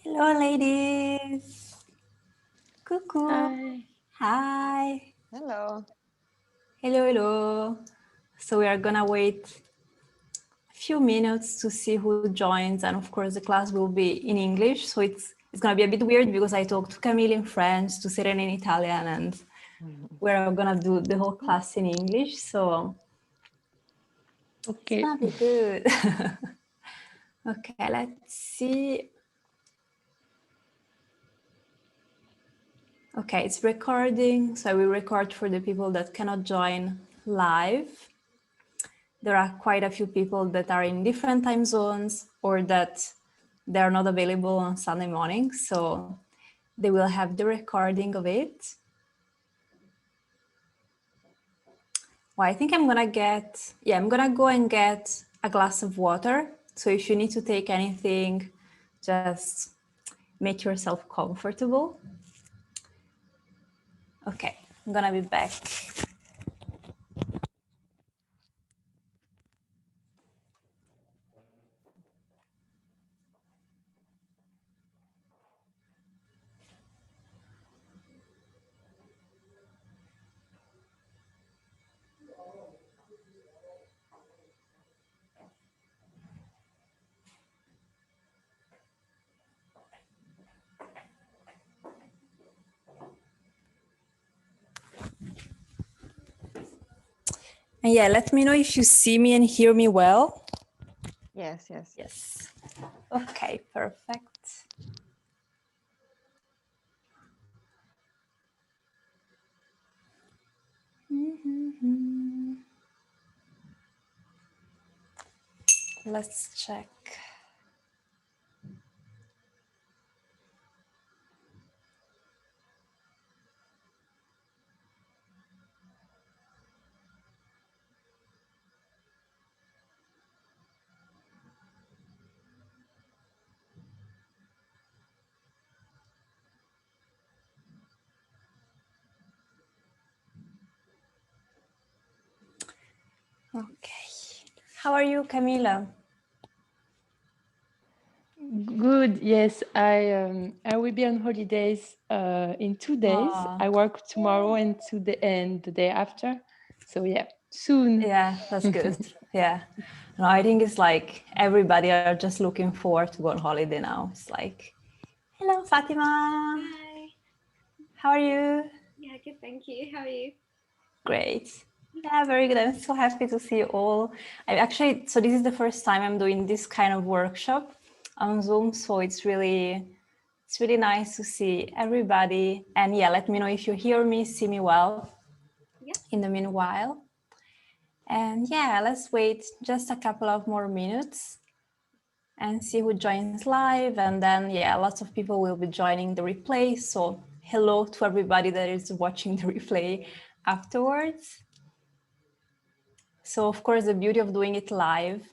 Hello, ladies. Coucou. Hi. Hi. Hello. Hello, hello. So we are gonna wait a few minutes to see who joins, and of course the class will be in English. So it's gonna be a bit weird because I talked to Camille in French, to Serena in Italian, and we're gonna do the whole class in English. So it's Okay. gonna be good. Okay, let's see. Okay, it's recording, so I will record for the people that cannot join live. There are quite a few people that are in different time zones or that they are not available on Sunday morning, so they will have the recording of it. Well, I think I'm gonna go and get a glass of water. So if you need to take anything, just make yourself comfortable. Okay, I'm gonna be back. And yeah, let me know if you see me and hear me well. Yes, yes. Yes. Okay, perfect. Let's check. Okay. How are you, Camila? Good. Yes, I will be on holidays in 2 days. I work tomorrow and the day after. So yeah, soon. Yeah, that's good. Yeah. No, I think it's like everybody are just looking forward to go on holiday now. It's like, hello, Fatima. Hi. How are you? Yeah, good, thank you. How are you? Great. Yeah, very good. I'm so happy to see you all. So this is the first time I'm doing this kind of workshop on Zoom. So it's really nice to see everybody. And yeah, let me know if you hear me, see me well. Yeah. In the meanwhile. And yeah, let's wait just a couple of more minutes and see who joins live. And then, yeah, lots of people will be joining the replay. So hello to everybody that is watching the replay afterwards. So of course, the beauty of doing it live,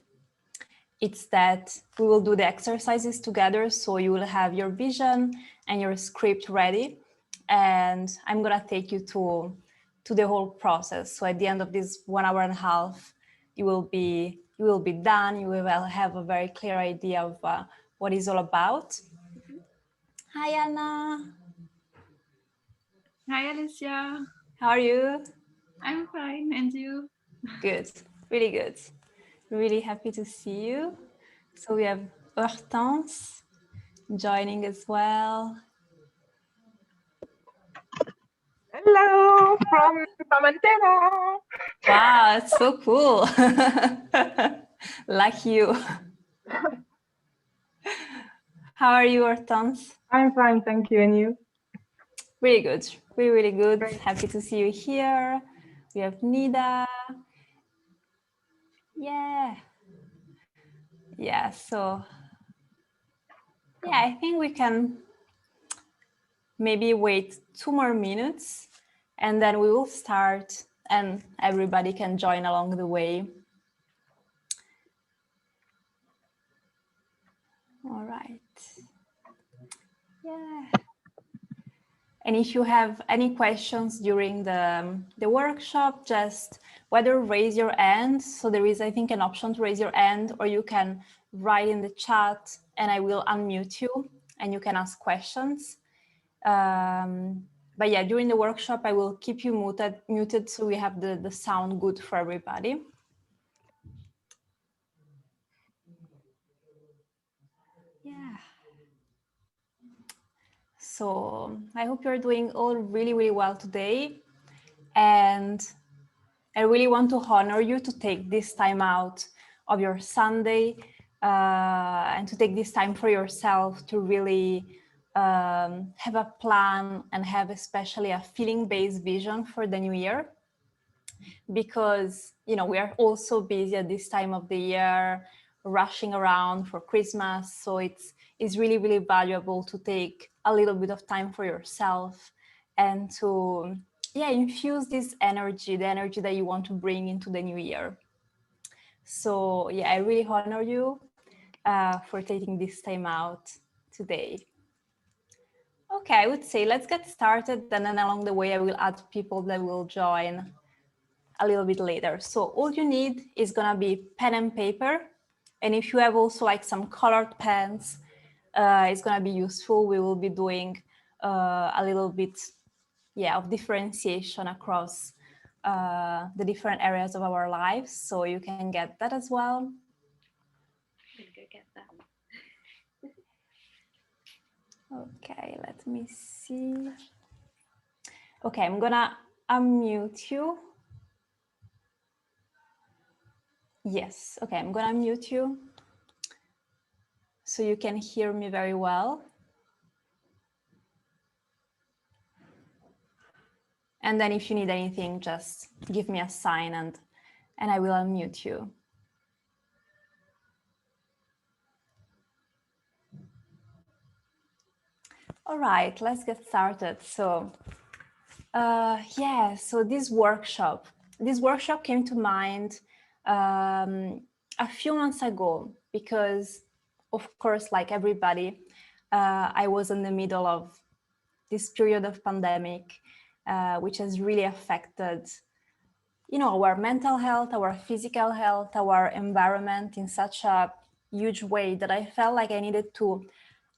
it's that we will do the exercises together. So you will have your vision and your script ready. And I'm gonna take you to the whole process. So at the end of this 1 hour and a half, you will be done. You will have a very clear idea of what it's all about. Hi, Anna. Hi, Alicia. How are you? I'm fine, and you? Good, really good. Really happy to see you. So we have Hortense joining as well. Hello from Pamentera. Wow, it's so cool. Like you. How are you, Hortense? I'm fine, thank you. And you? Really good. Really good. Great. Happy to see you here. We have Nida. Yeah. Yeah, so yeah, I think we can maybe wait 2 more minutes and then we will start and everybody can join along the way. All right. Yeah. And if you have any questions during the workshop, just whether raise your hand. So there is, I think, an option to raise your hand, or you can write in the chat and I will unmute you and you can ask questions. But yeah, during the workshop, I will keep you muted so we have the sound good for everybody. Yeah. So I hope you're doing all really, really well today. And I really want to honor you to take this time out of your Sunday and to take this time for yourself to really have a plan and have especially a feeling-based vision for the new year. Because, you know, we are all so busy at this time of the year, rushing around for Christmas. So it's really, really valuable to take a little bit of time for yourself and to, yeah, infuse this energy, the energy that you want to bring into the new year. So yeah, I really honor you for taking this time out today. Okay, I would say let's get started, and then along the way I will add people that will join a little bit later. So all you need is gonna be pen and paper. And if you have also like some colored pens, it's gonna be useful. We will be doing a little bit, yeah, of differentiation across the different areas of our lives. So you can get that as well. I'm gonna go get that. Okay, let me see. Okay, I'm gonna unmute you. Yes, okay, I'm gonna mute you so you can hear me very well. And then if you need anything, just give me a sign and I will unmute you. All right, let's get started. So yeah, so this workshop came to mind a few months ago because, of course, like everybody, I was in the middle of this period of pandemic, which has really affected, you know, our mental health, our physical health, our environment in such a huge way that I felt like I needed to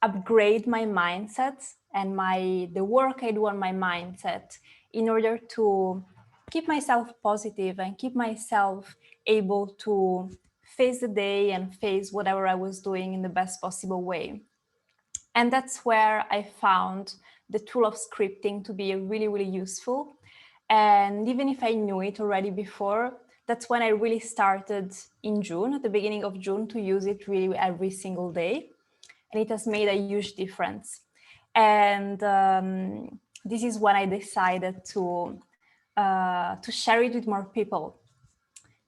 upgrade my mindset and the work I do on my mindset in order to keep myself positive and keep myself able to face the day and face whatever I was doing in the best possible way. And that's where I found the tool of scripting to be really, really useful. And even if I knew it already before, that's when I really started in June, at the beginning of June, to use it really every single day. And it has made a huge difference. And this is when I decided to share it with more people.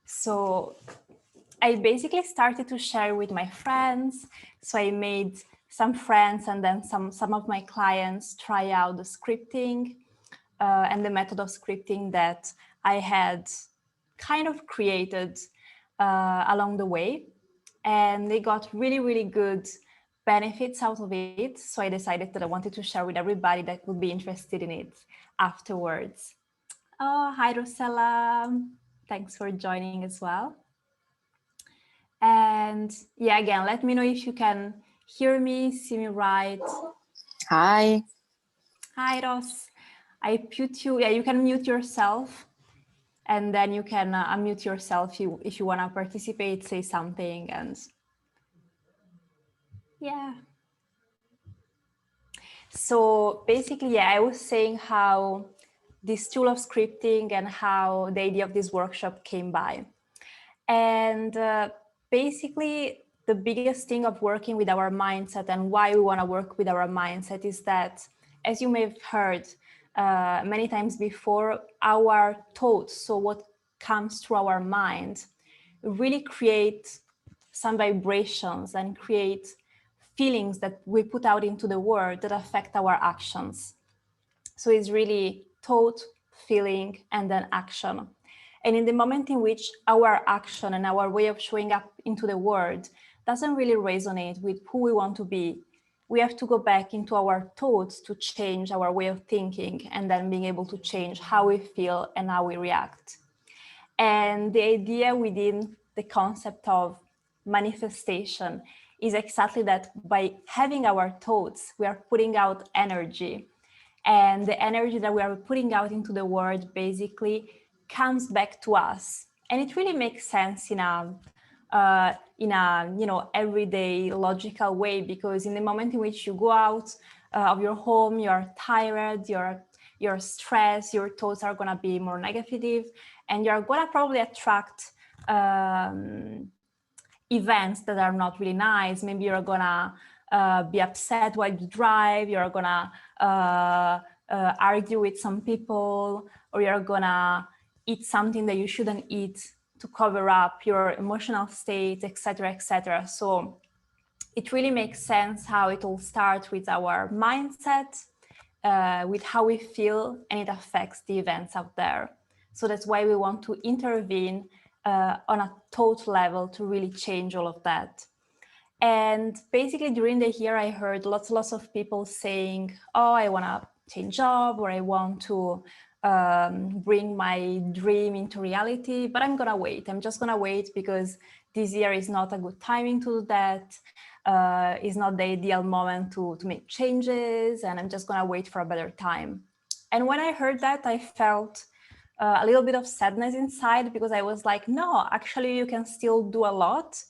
So I basically started to share with my friends. So I made some friends and then some of my clients try out the scripting and the method of scripting that I had kind of created along the way. And they got really, really good benefits out of it. So I decided that I wanted to share with everybody that would be interested in it afterwards. Oh, hi, Rosella. Thanks for joining as well. And yeah, again, let me know if you can hear me, see me right. Hi. Hi, Ros. I mute you. Yeah, you can mute yourself, and then you can unmute yourself if you want to participate, say something, and yeah. So basically, yeah, I was saying how this tool of scripting and how the idea of this workshop came by. And basically, the biggest thing of working with our mindset and why we want to work with our mindset is that, as you may have heard many times before, our thoughts, so what comes through our mind, really create some vibrations and create feelings that we put out into the world that affect our actions. So it's really thought, feeling, and then action. And in the moment in which our action and our way of showing up into the world doesn't really resonate with who we want to be, we have to go back into our thoughts to change our way of thinking and then being able to change how we feel and how we react. And the idea within the concept of manifestation is exactly that by having our thoughts, we are putting out energy. And the energy that we are putting out into the world basically comes back to us. And it really makes sense in a everyday logical way, because in the moment in which you go out of your home, you're tired, you're stressed, your thoughts are going to be more negative, and you're going to probably attract events that are not really nice. Maybe you're going to be upset while you drive, you're going to argue with some people, or you're going to eat something that you shouldn't eat to cover up your emotional state, etc., etc. So it really makes sense how it all starts with our mindset, with how we feel, and it affects the events out there. So that's why we want to intervene on a thought level to really change all of that. And basically during the year, I heard lots of people saying, oh, I want to change job, or I want to bring my dream into reality, but I'm gonna wait. I'm just gonna wait because this year is not a good timing to do that. Is not the ideal moment to make changes, and I'm just gonna wait for a better time. And when I heard that, I felt a little bit of sadness inside, because I was like, no, actually you can still do a lot,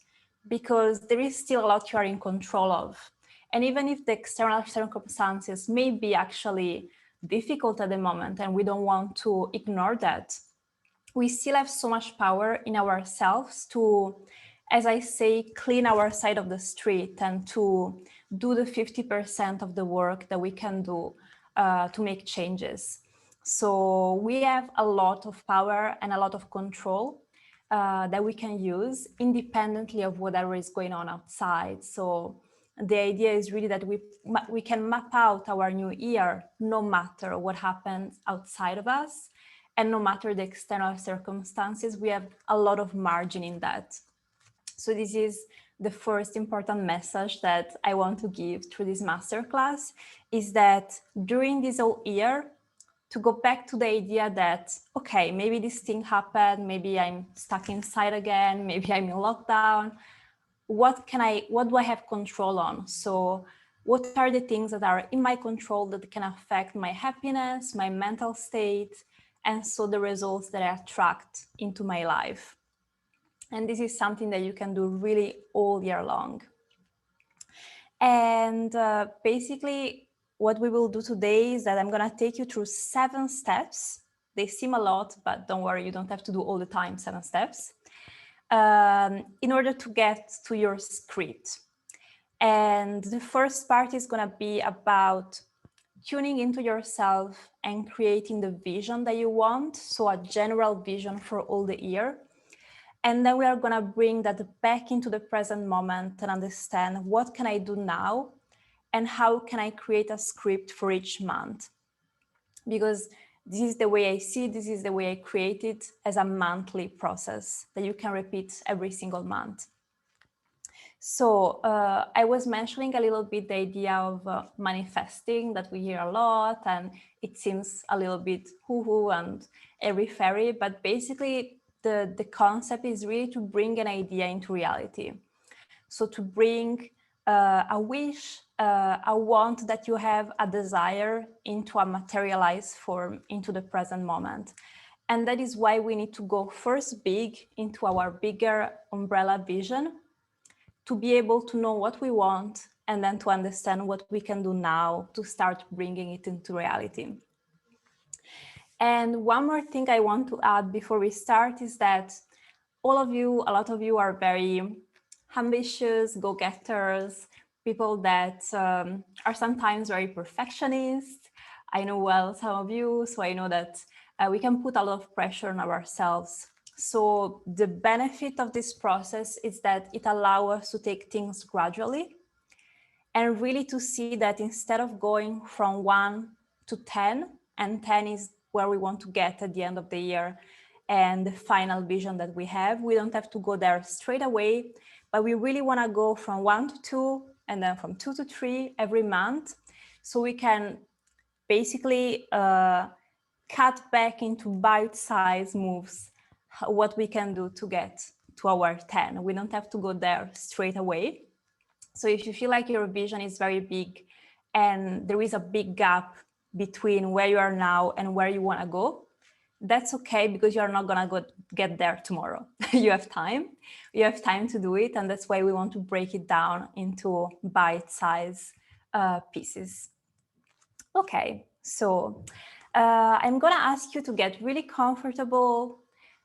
because there is still a lot you are in control of. And even if the external circumstances may be actually difficult at the moment, and we don't want to ignore that, we still have so much power in ourselves to, as I say, clean our side of the street, and to do the 50% of the work that we can do to make changes. So we have a lot of power and a lot of control that we can use independently of whatever is going on outside. So the idea is really that we can map out our new year no matter what happens outside of us, and no matter the external circumstances. We have a lot of margin in that. So this is the first important message that I want to give through this masterclass, is that during this whole year, to go back to the idea that, okay, maybe this thing happened, maybe I'm stuck inside again, maybe I'm in lockdown. What do I have control on? So what are the things that are in my control that can affect my happiness, my mental state, and so the results that I attract into my life? And this is something that you can do really all year long. And basically what we will do today is that I'm going to take you through 7 steps. They seem a lot, but don't worry, you don't have to do all the time 7 steps. In order to get to your script. And the first part is going to be about tuning into yourself and creating the vision that you want. So a general vision for all the year. And then we are going to bring that back into the present moment and understand what can I do now, and how can I create a script for each month. Because this is the way I see it, this is the way I create it, as a monthly process that you can repeat every single month. So I was mentioning a little bit the idea of manifesting that we hear a lot, and it seems a little bit hoo-hoo and airy-fairy, but basically the concept is really to bring an idea into reality. So to bring a wish, a want that you have, a desire, into a materialized form, into the present moment. And that is why we need to go first big into our bigger umbrella vision, to be able to know what we want, and then to understand what we can do now to start bringing it into reality. And one more thing I want to add before we start is that a lot of you are very ambitious, go-getters, people that are sometimes very perfectionist. I know well some of you, so I know that we can put a lot of pressure on ourselves. So the benefit of this process is that it allows us to take things gradually, and really to see that instead of going from 1 to 10, and 10 is where we want to get at the end of the year, and the final vision that we have, we don't have to go there straight away, but we really want to go from 1 to 2, and then from 2 to 3 every month, so we can basically cut back into bite-sized moves what we can do to get to our 10. We don't have to go there straight away. So if you feel like your vision is very big and there is a big gap between where you are now and where you want to go, that's okay, because you're not going to get there tomorrow. You have time. You have time to do it. And that's why we want to break it down into bite-sized pieces. Okay, so I'm going to ask you to get really comfortable.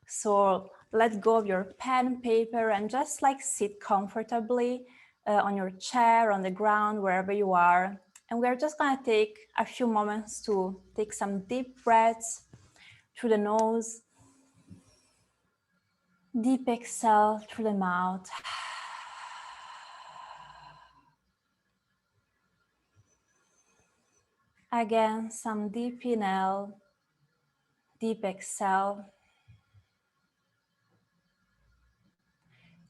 So let go of your pen, paper, and just like sit comfortably on your chair, on the ground, wherever you are. And we're just going to take a few moments to take some deep breaths through the nose. Deep exhale through the mouth. Again, some deep inhale, deep exhale.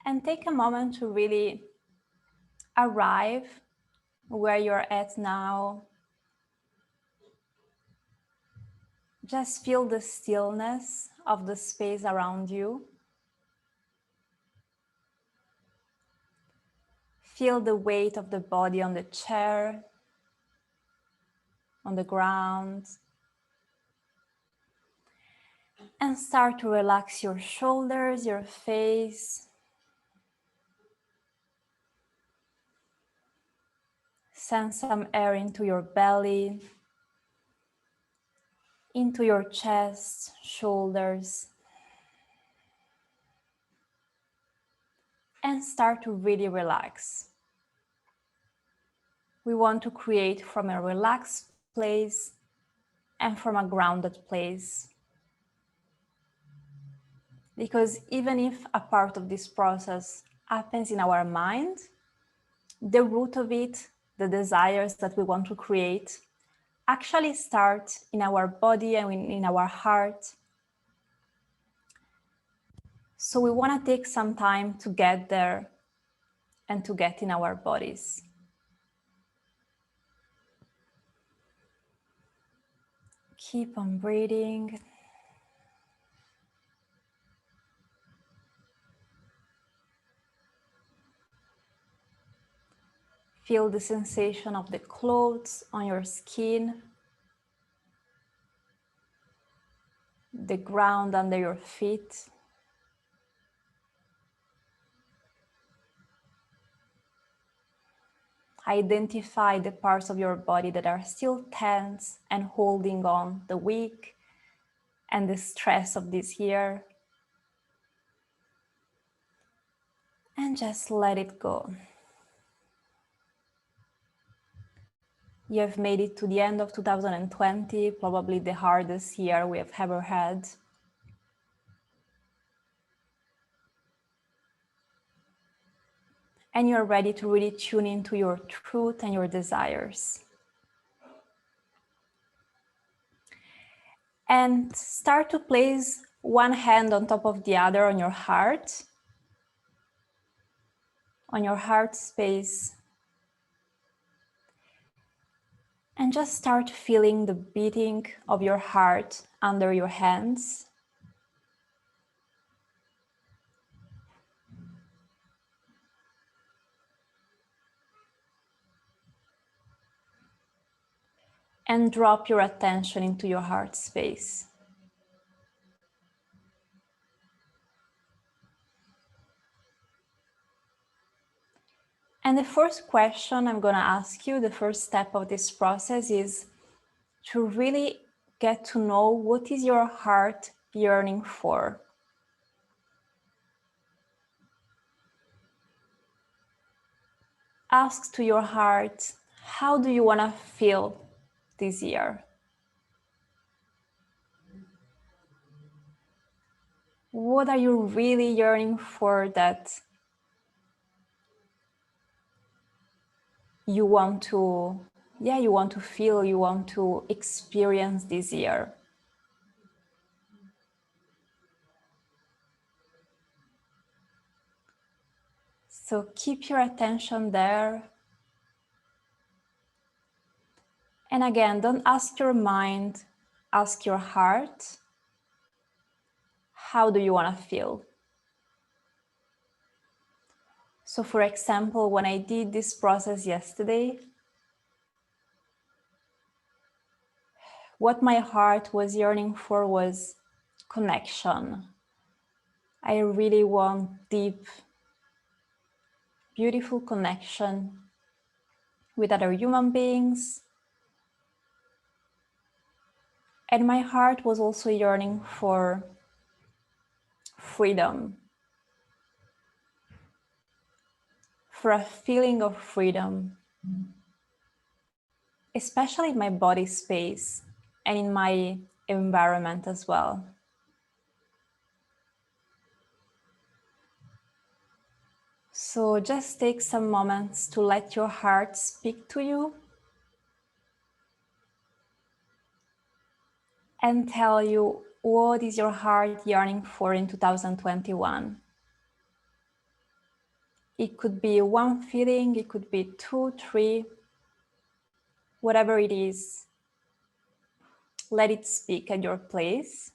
And take a moment to really arrive where you're at now. Just feel the stillness of the space around you. Feel the weight of the body on the chair, on the ground. And start to relax your shoulders, your face. Send some air into your belly, into your chest, shoulders. And start to really relax. We want to create from a relaxed place and from a grounded place. Because even if a part of this process happens in our mind, the root of it, the desires that we want to create, actually start in our body and in our heart. So we want to take some time to get there and to get in our bodies. Keep on breathing. Feel the sensation of the clothes on your skin, the ground under your feet. Identify the parts of your body that are still tense and holding on the week and the stress of this year. And just let it go. You have made it to the end of 2020, probably the hardest year we have ever had. And you're ready to really tune into your truth and your desires. And start to place one hand on top of the other on your heart space. And just start feeling the beating of your heart under your hands. And drop your attention into your heart space. And the first question I'm going to ask you, the first step of this process, is to really get to know what is your heart yearning for. Ask to your heart, how do you want to feel this year? What are you really yearning for that you want to, you want to feel, you want to experience this year? So keep your attention there. And again, don't ask your mind, ask your heart. How do you want to feel? So for example, when I did this process yesterday, what my heart was yearning for was connection. I really want deep, beautiful connection with other human beings. And my heart was also yearning for freedom, for a feeling of freedom, especially in my body space and in my environment as well. So just take some moments to let your heart speak to you and tell you what is your heart yearning for in 2021. It could be one feeling, it could be 2, 3, whatever it is. Let it speak at your place.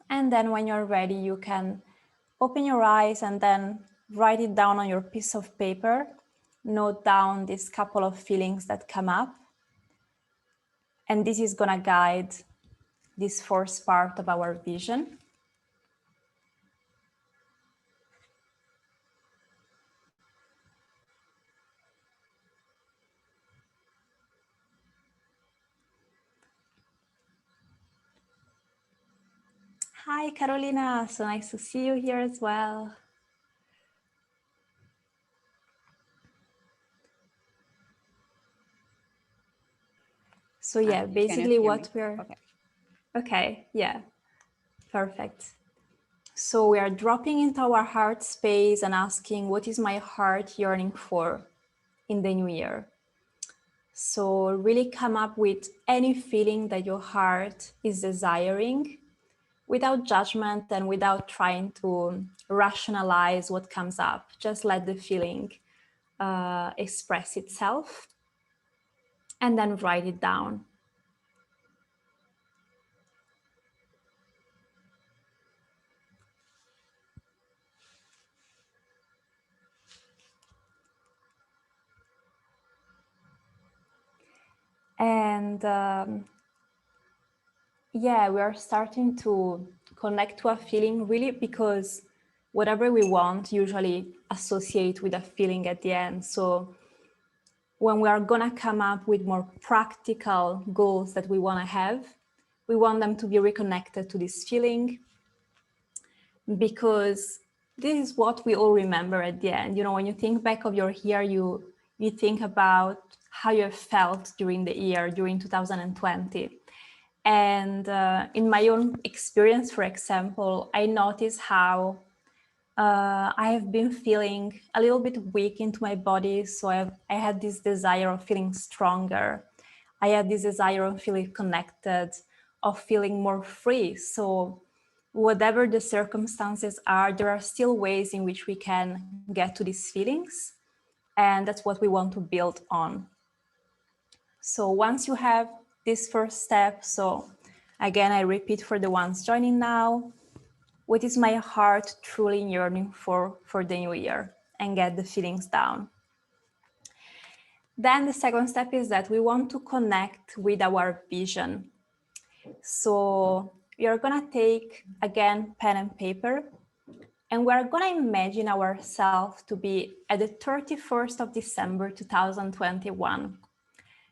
And then when you're ready, you can open your eyes and then write it down on your piece of paper. Note down these couple of feelings that come up. And this is gonna guide this first part of our vision. Hi, Carolina. So nice to see you here as well. So yeah, basically what we're... Okay, yeah, perfect. So we are dropping into our heart space and asking, what is my heart yearning for in the new year? So really come up with any feeling that your heart is desiring without judgment and without trying to rationalize what comes up. Just let the feeling express itself and then write it down. And yeah, we are starting to connect to a feeling really because whatever we want usually associate with a feeling at the end. So when we are gonna come up with more practical goals that we wanna have, we want them to be reconnected to this feeling because this is what we all remember at the end. You know, when you think back of your year, you think about how you have felt during the year, during 2020. And in my own experience, for example, I noticed how I have been feeling a little bit weak into my body. So I had this desire of feeling stronger. I had this desire of feeling connected, of feeling more free. So whatever the circumstances are, there are still ways in which we can get to these feelings. And that's what we want to build on. So once you have this first step, so again, I repeat for the ones joining now, what is my heart truly yearning for the new year, and get the feelings down. Then the second step is that we want to connect with our vision. So we are gonna take, again, pen and paper, and we're gonna imagine ourselves to be at the 31st of December, 2021.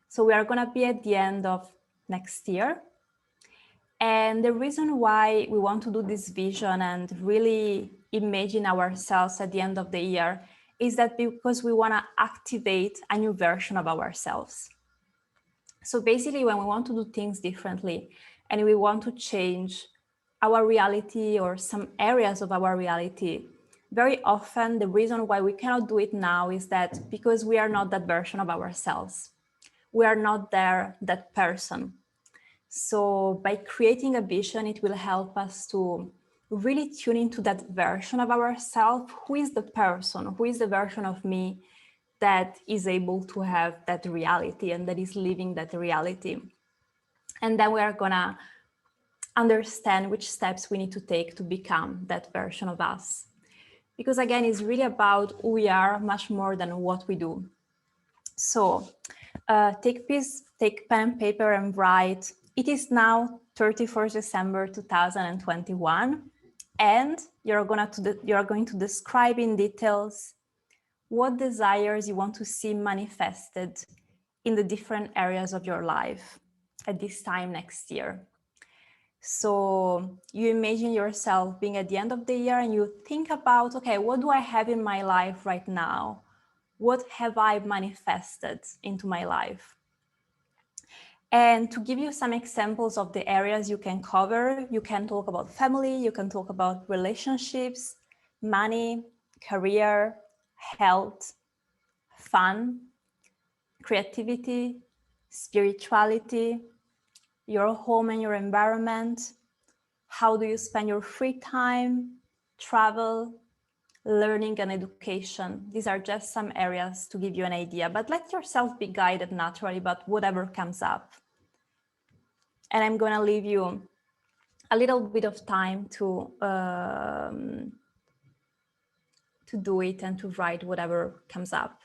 So we are gonna be at the end of next year. And the reason why we want to do this vision and really imagine ourselves at the end of the year is that because we want to activate a new version of ourselves. So basically, when we want to do things differently and we want to change our reality or some areas of our reality, very often the reason why we cannot do it now is that because we are not that version of ourselves. We are not there, that person. So by creating a vision, it will help us to really tune into that version of ourselves. Who is the person? Who is the version of me that is able to have that reality and that is living that reality? And then we are gonna understand which steps we need to take to become that version of us. Because again, it's really about who we are much more than what we do. So take pen and paper and write. It is now 31st December 2021, and you're going to describe in details what desires you want to see manifested in the different areas of your life at this time next year. So you imagine yourself being at the end of the year and you think about, okay, what do I have in my life right now? What have I manifested into my life? And to give you some examples of the areas you can cover, you can talk about family, you can talk about relationships, money, career, health, fun, creativity, spirituality, your home and your environment. How do you spend your free time, travel, learning and education? These are just some areas to give you an idea, but let yourself be guided naturally by whatever comes up. And I'm going to leave you a little bit of time to do it and to write whatever comes up.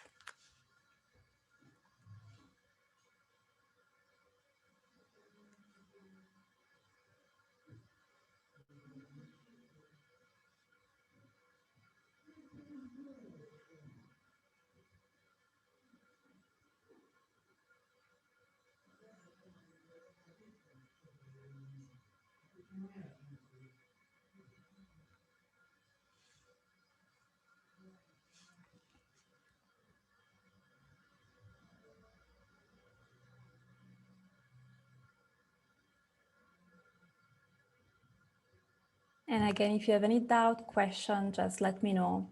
And again, if you have any doubt, question, just let me know.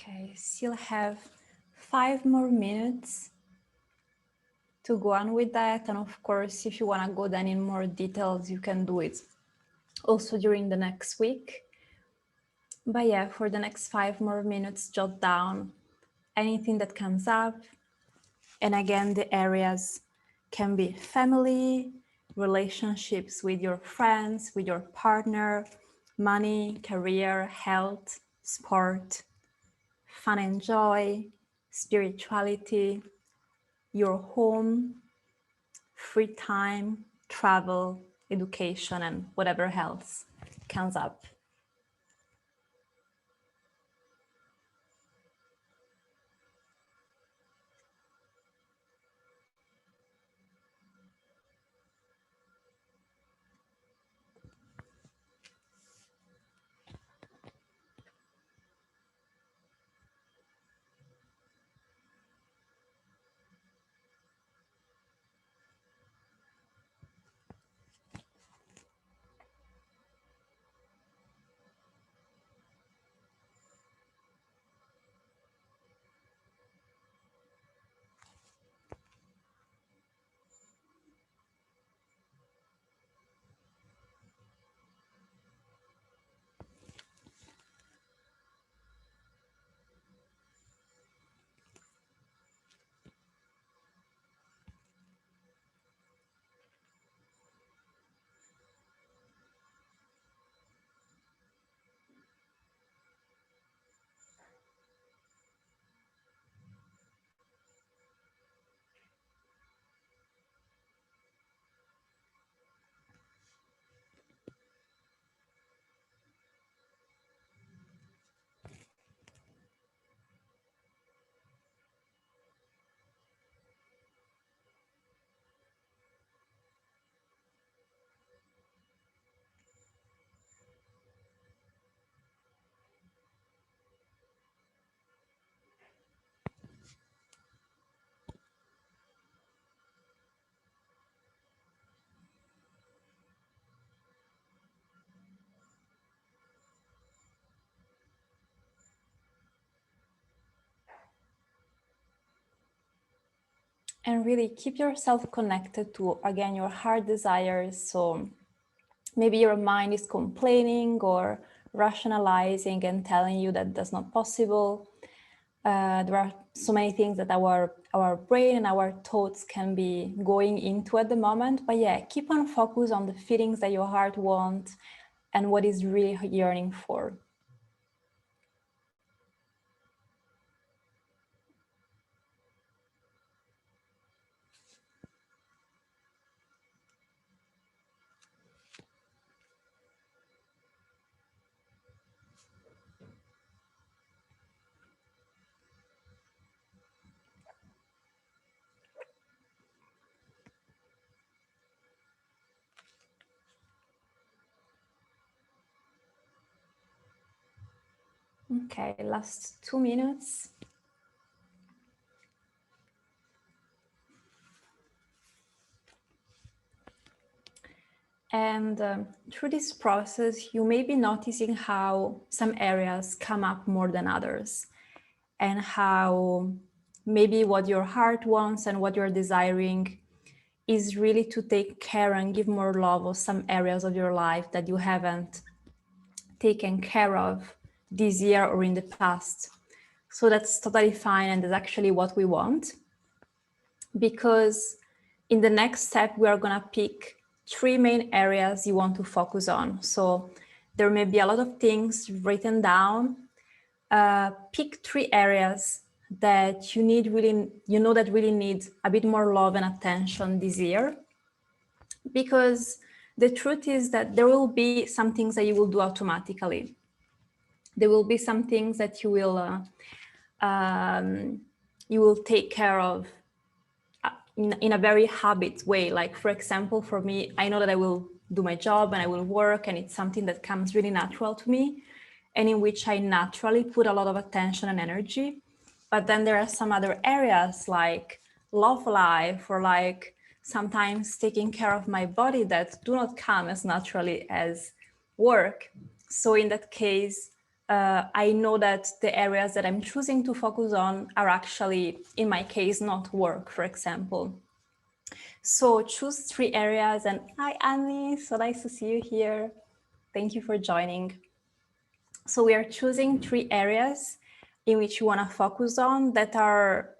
Okay, still have 5 more minutes to go on with that. And of course, if you want to go then in more details, you can do it also during the next week. But yeah, for the next 5 more minutes, jot down anything that comes up. And again, the areas can be family, relationships with your friends, with your partner, money, career, health, sport, fun and joy, spirituality, your home, free time, travel, education, and whatever else comes up. And really keep yourself connected to, again, your heart desires. So maybe your mind is complaining or rationalizing and telling you that that's not possible. There are so many things that our brain and our thoughts can be going into at the moment. But yeah, keep on focus on the feelings that your heart wants and what is really yearning for. Okay, last 2 minutes. And through this process, you may be noticing how some areas come up more than others, and how maybe what your heart wants and what you're desiring is really to take care and give more love of some areas of your life that you haven't taken care of this year or in the past. So that's totally fine, and that's actually what we want, because in the next step, we are going to pick 3 main areas you want to focus on. So there may be a lot of things written down. Pick 3 areas that you need really, that really need a bit more love and attention this year. Because the truth is that there will be some things that you will do automatically. There will be some things that you will take care of in a very habit way. Like, for example, for me, I know that I will do my job and I will work, and it's something that comes really natural to me and in which I naturally put a lot of attention and energy. But then there are some other areas like love life, or like sometimes taking care of my body, that do not come as naturally as work. So in that case, I know that the areas that I'm choosing to focus on are actually, in my case, not work, for example. So choose 3 areas. And hi, Annie, so nice to see you here. Thank you for joining. So we are choosing 3 areas in which you want to focus on that are,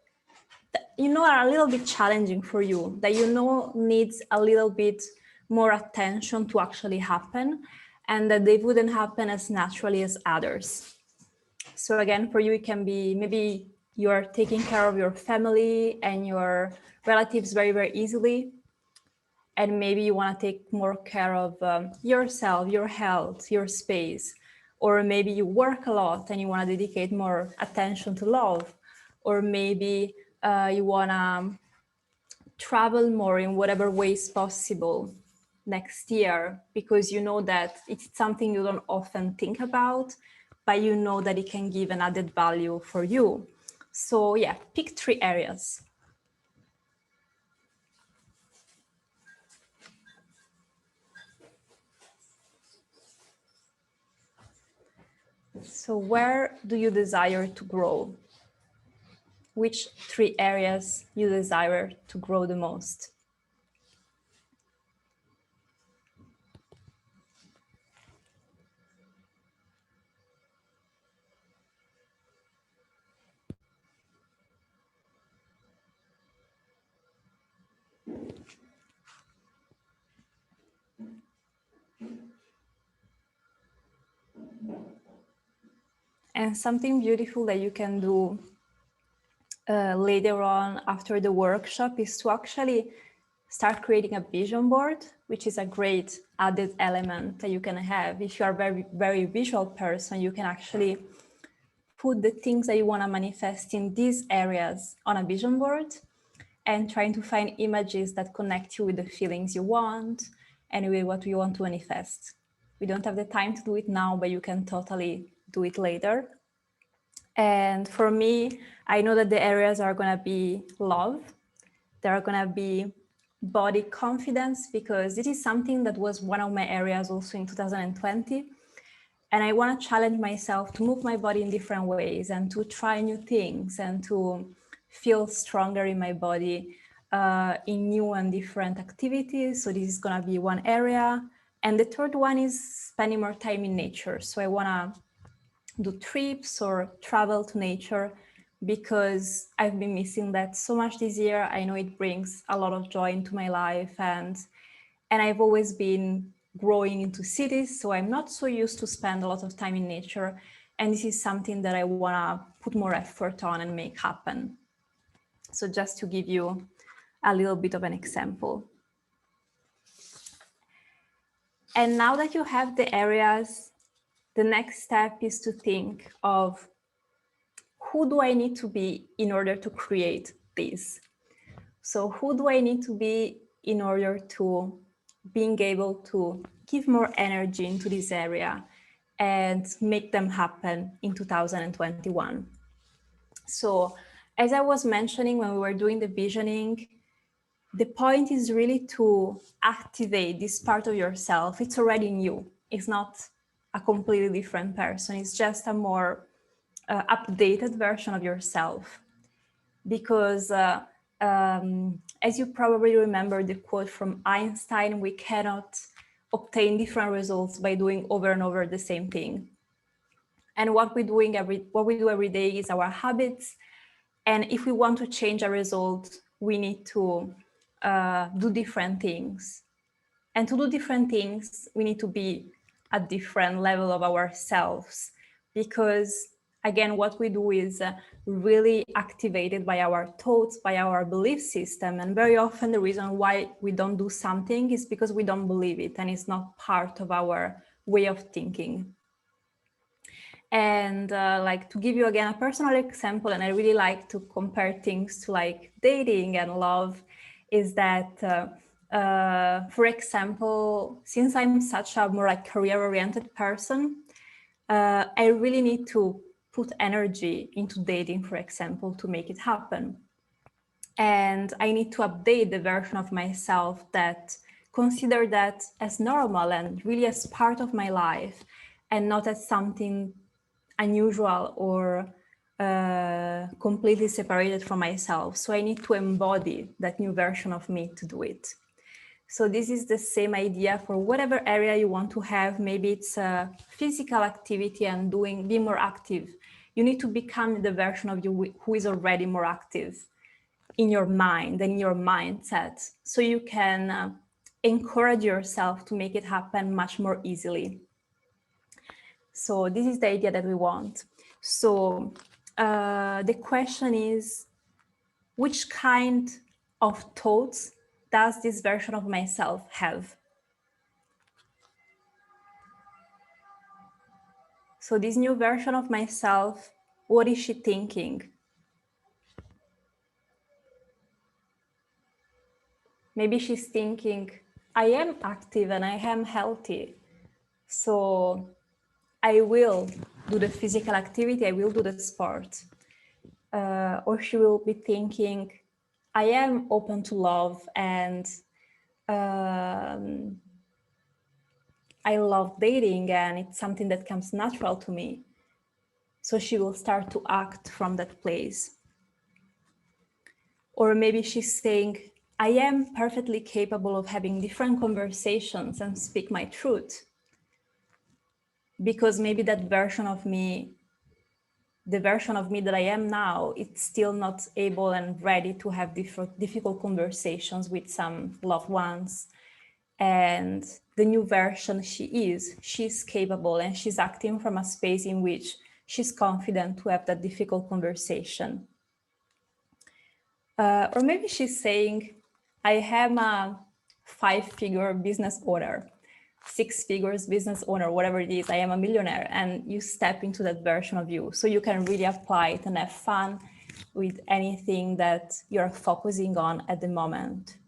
are a little bit challenging for you, that needs a little bit more attention to actually happen, and that they wouldn't happen as naturally as others. So again, for you, it can be maybe you're taking care of your family and your relatives very, very easily. And maybe you want to take more care of yourself, your health, your space. Or maybe you work a lot and you want to dedicate more attention to love. Or maybe you want to travel more in whatever ways possible next year, because you know that it's something you don't often think about, but you know that it can give an added value for you. So yeah, pick 3 areas. So where do you desire to grow? Which 3 areas you desire to grow the most? And something beautiful that you can do later on after the workshop is to actually start creating a vision board, which is a great added element that you can have. If you are a very, very visual person, you can actually put the things that you want to manifest in these areas on a vision board and trying to find images that connect you with the feelings you want and with what you want to manifest. We don't have the time to do it now, but you can totally do it later. And for me, I know that the areas are going to be love. There are going to be body confidence, because this is something that was one of my areas also in 2020. And I want to challenge myself to move my body in different ways and to try new things and to feel stronger in my body in new and different activities. So this is going to be one area. And the third one is spending more time in nature. So I want to do trips or travel to nature, because I've been missing that so much this year. I know it brings a lot of joy into my life, and I've always been growing into cities, so I'm not so used to spend a lot of time in nature. And this is something that I want to put more effort on and make happen. So just to give you a little bit of an example. And now that you have the areas, the next step is to think of, who do I need to be in order to create this? So who do I need to be in order to being able to give more energy into this area and make them happen in 2021? So as I was mentioning when we were doing the visioning, the point is really to activate this part of yourself. It's already in you. It's not a completely different person. It's just a more updated version of yourself. Because as you probably remember the quote from Einstein, we cannot obtain different results by doing over and over the same thing. And what we do every day is our habits. And if we want to change a result, we need to do different things. And to do different things, we need to be at different level of ourselves, because again, what we do is really activated by our thoughts, by our belief system. And very often the reason why we don't do something is because we don't believe it and it's not part of our way of thinking. And like, to give you again a personal example, and I really like to compare things to like dating and love, is that for example, since I'm such a more like career-oriented person, I really need to put energy into dating, for example, to make it happen. And I need to update the version of myself that consider that as normal and really as part of my life, and not as something unusual or completely separated from myself. So I need to embody that new version of me to do it. So this is the same idea for whatever area you want to have. Maybe it's a physical activity and be more active. You need to become the version of you who is already more active in your mind and in your mindset. So you can encourage yourself to make it happen much more easily. So this is the idea that we want. So the question is, which kind of thoughts does this version of myself have? So this new version of myself, what is she thinking? Maybe she's thinking, I am active and I am healthy. So I will do the physical activity, I will do the sport. Or she will be thinking, I am open to love and I love dating and it's something that comes natural to me. So she will start to act from that place. Or maybe she's saying, I am perfectly capable of having different conversations and speak my truth. Because maybe that version of me, the version of me that I am now, it's still not able and ready to have difficult conversations with some loved ones. And the new version she's capable and she's acting from a space in which she's confident to have that difficult conversation. Or maybe she's saying, I am a 5-figure business owner, 6 figures business owner, whatever it is, I am a millionaire, and you step into that version of you. So you can really apply it and have fun with anything that you're focusing on at the moment.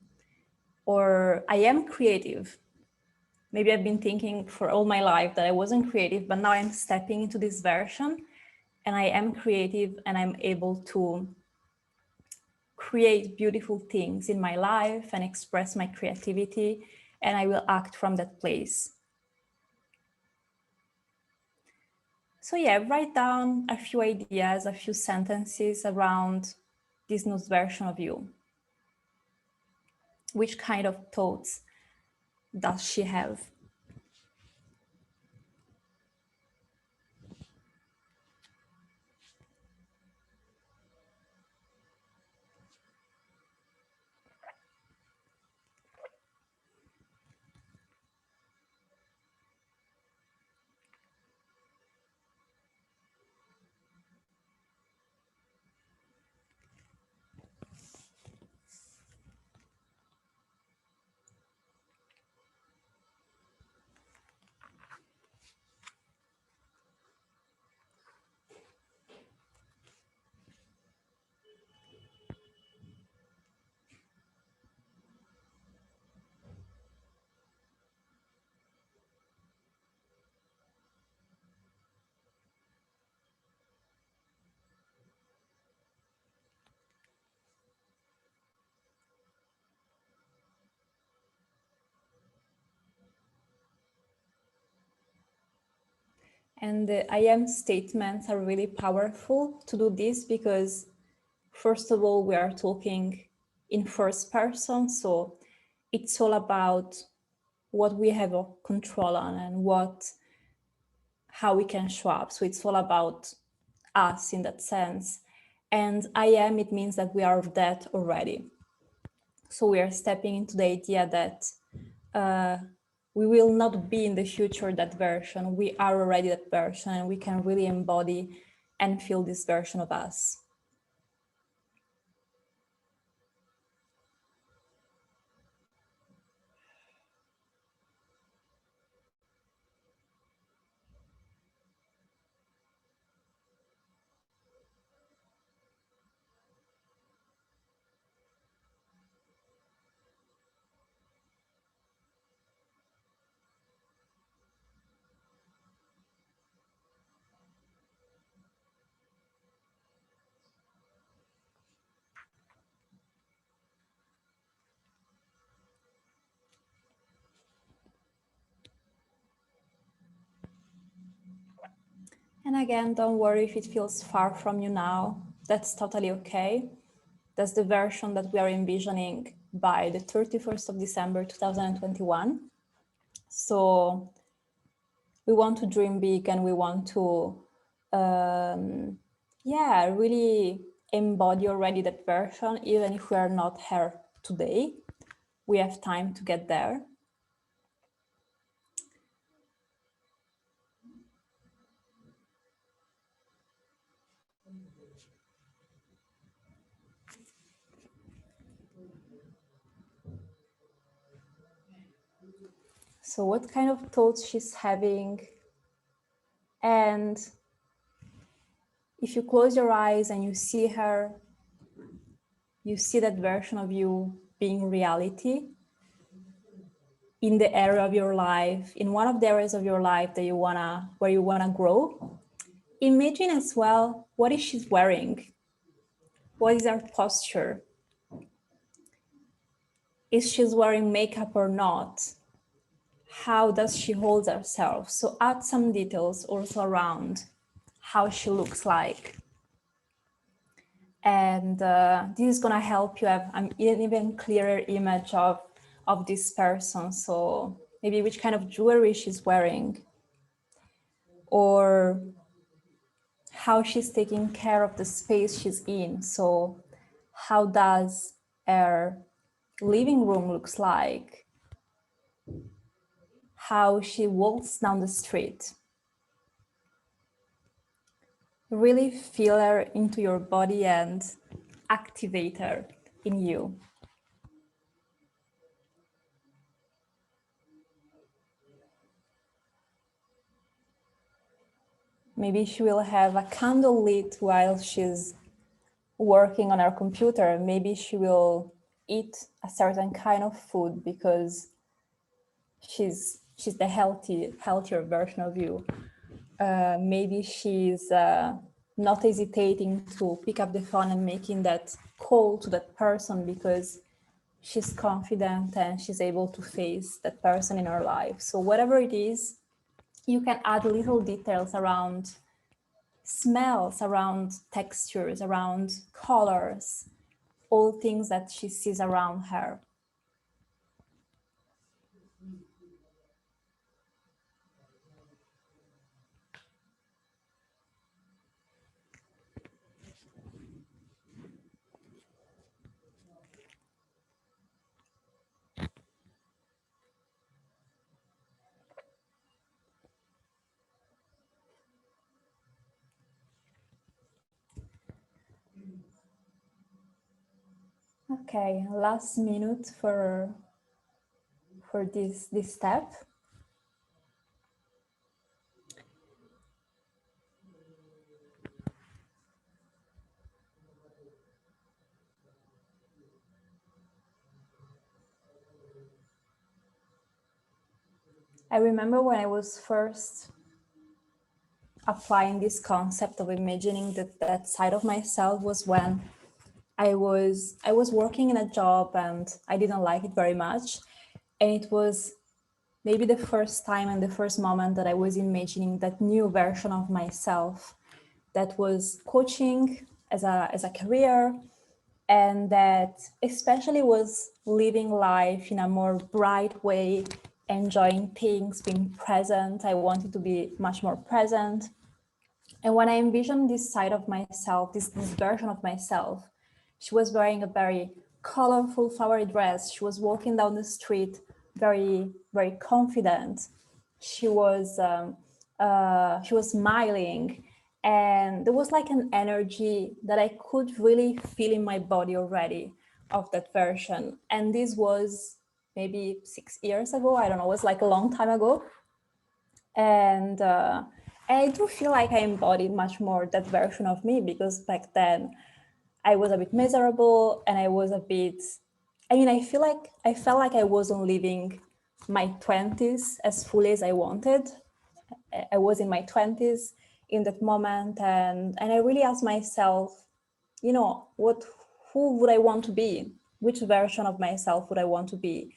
Or I am creative. Maybe I've been thinking for all my life that I wasn't creative, but now I'm stepping into this version and I am creative and I'm able to create beautiful things in my life and express my creativity, and I will act from that place. So yeah, write down a few ideas, a few sentences around this new version of you. Which kind of thoughts does she have? And the I am statements are really powerful to do this because, first of all, we are talking in first person. So it's all about what we have control on and how we can show up. So it's all about us in that sense. And I am, it means that we are that already. So we are stepping into the idea that we will not be in the future that version. We are already that version and we can really embody and feel this version of us. And again, don't worry if it feels far from you now. That's totally okay. That's the version that we are envisioning by the 31st of December 2021. So we want to dream big, and we want to really embody already that version. Even if we are not here today, we have time to get there. So what kind of thoughts she's having? And if you close your eyes and you see her, you see that version of you being reality in the area of your life, in one of the areas of your life that where you wanna grow. Imagine as well, what is she wearing? What is her posture? Is she wearing makeup or not? How does she hold herself? So add some details also around how she looks like. And this is gonna help you have an even clearer image of this person. So maybe which kind of jewelry she's wearing, or how she's taking care of the space she's in. So how does her living room looks like? How she walks down the street. Really feel her into your body and activate her in you. Maybe she will have a candle lit while she's working on her computer. Maybe she will eat a certain kind of food because she's the healthier version of you. Maybe she's not hesitating to pick up the phone and making that call to that person because she's confident and she's able to face that person in her life. So whatever it is, you can add little details around smells, around textures, around colors, all things that she sees around her. Okay, last minute for this step. I remember when I was first applying this concept of imagining that side of myself was when I was working in a job and I didn't like it very much. And it was maybe the first time and the first moment that I was imagining that new version of myself that was coaching as a career, and that especially was living life in a more bright way, enjoying things, being present. I wanted to be much more present. And when I envisioned this side of myself, this version of myself, she was wearing a very colorful flowery dress. She was walking down the street very, very confident. She was smiling, and there was like an energy that I could really feel in my body already of that version. And this was maybe 6 years ago. I don't know, it was like a long time ago. And I do feel like I embodied much more that version of me, because back then I was a bit miserable and I was a bit, I felt like I wasn't living my 20s as fully as I wanted. I was in my 20s in that moment, and I really asked myself, who would I want to be? Which version of myself would I want to be?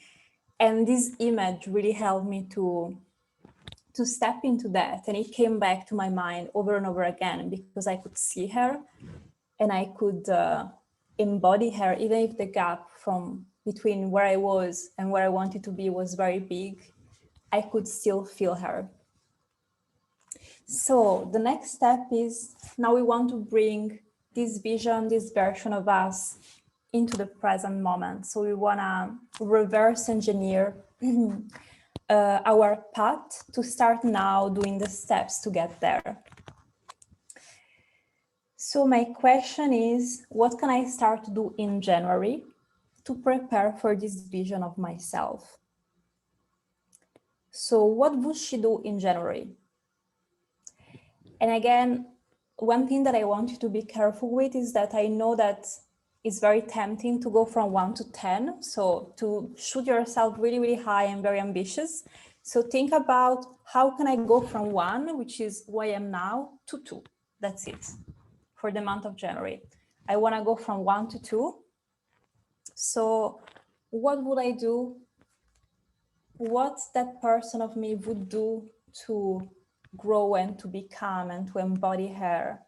And this image really helped me to to step into that. And it came back to my mind over and over again because I could see her and I could embody her, even if the gap from between where I was and where I wanted to be was very big, I could still feel her. So the next step is now we want to bring this vision, this version of us into the present moment. So we want to reverse engineer our path to start now doing the steps to get there. So my question is, what can I start to do in January to prepare for this vision of myself? So what would she do in January? And again, one thing that I want you to be careful with is that I know that it's very tempting to go from 1 to 10. So to shoot yourself really, really high and very ambitious. So think about how can I go from 1, which is who I am now, to 2. That's it for the month of January. I want to go from 1 to 2. So what would I do? What that person of me would do to grow and to become and to embody her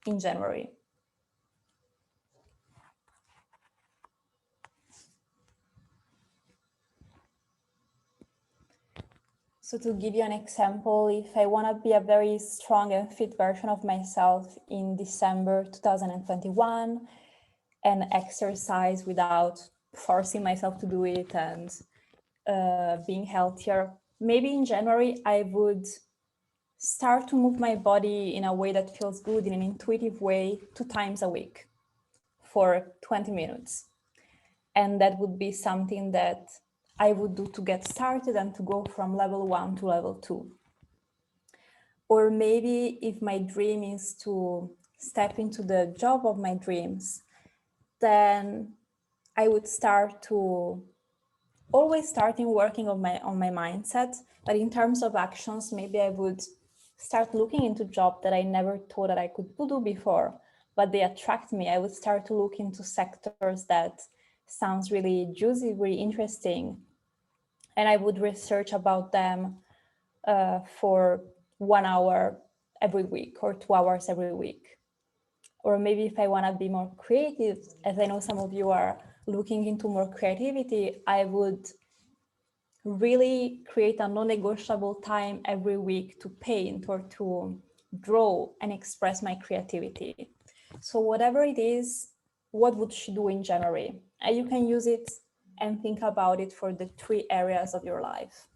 in January? So to give you an example, if I want to be a very strong and fit version of myself in December 2021 and exercise without forcing myself to do it and being healthier, maybe in January I would start to move my body in a way that feels good, in an intuitive way, 2 times a week for 20 minutes. And that would be something that I would do to get started and to go from level 1 to level 2. Or maybe if my dream is to step into the job of my dreams, then I would start to always starting working on my mindset. But in terms of actions, maybe I would start looking into jobs that I never thought that I could do before, but they attract me. I would start to look into sectors that sounds really juicy, really interesting. And I would research about them for 1 hour every week or 2 hours every week. Or maybe if I want to be more creative, as I know some of you are looking into more creativity, I would really create a non-negotiable time every week to paint or to draw and express my creativity. So whatever it is, what would she do in January? And you can use it and think about it for the 3 areas of your life.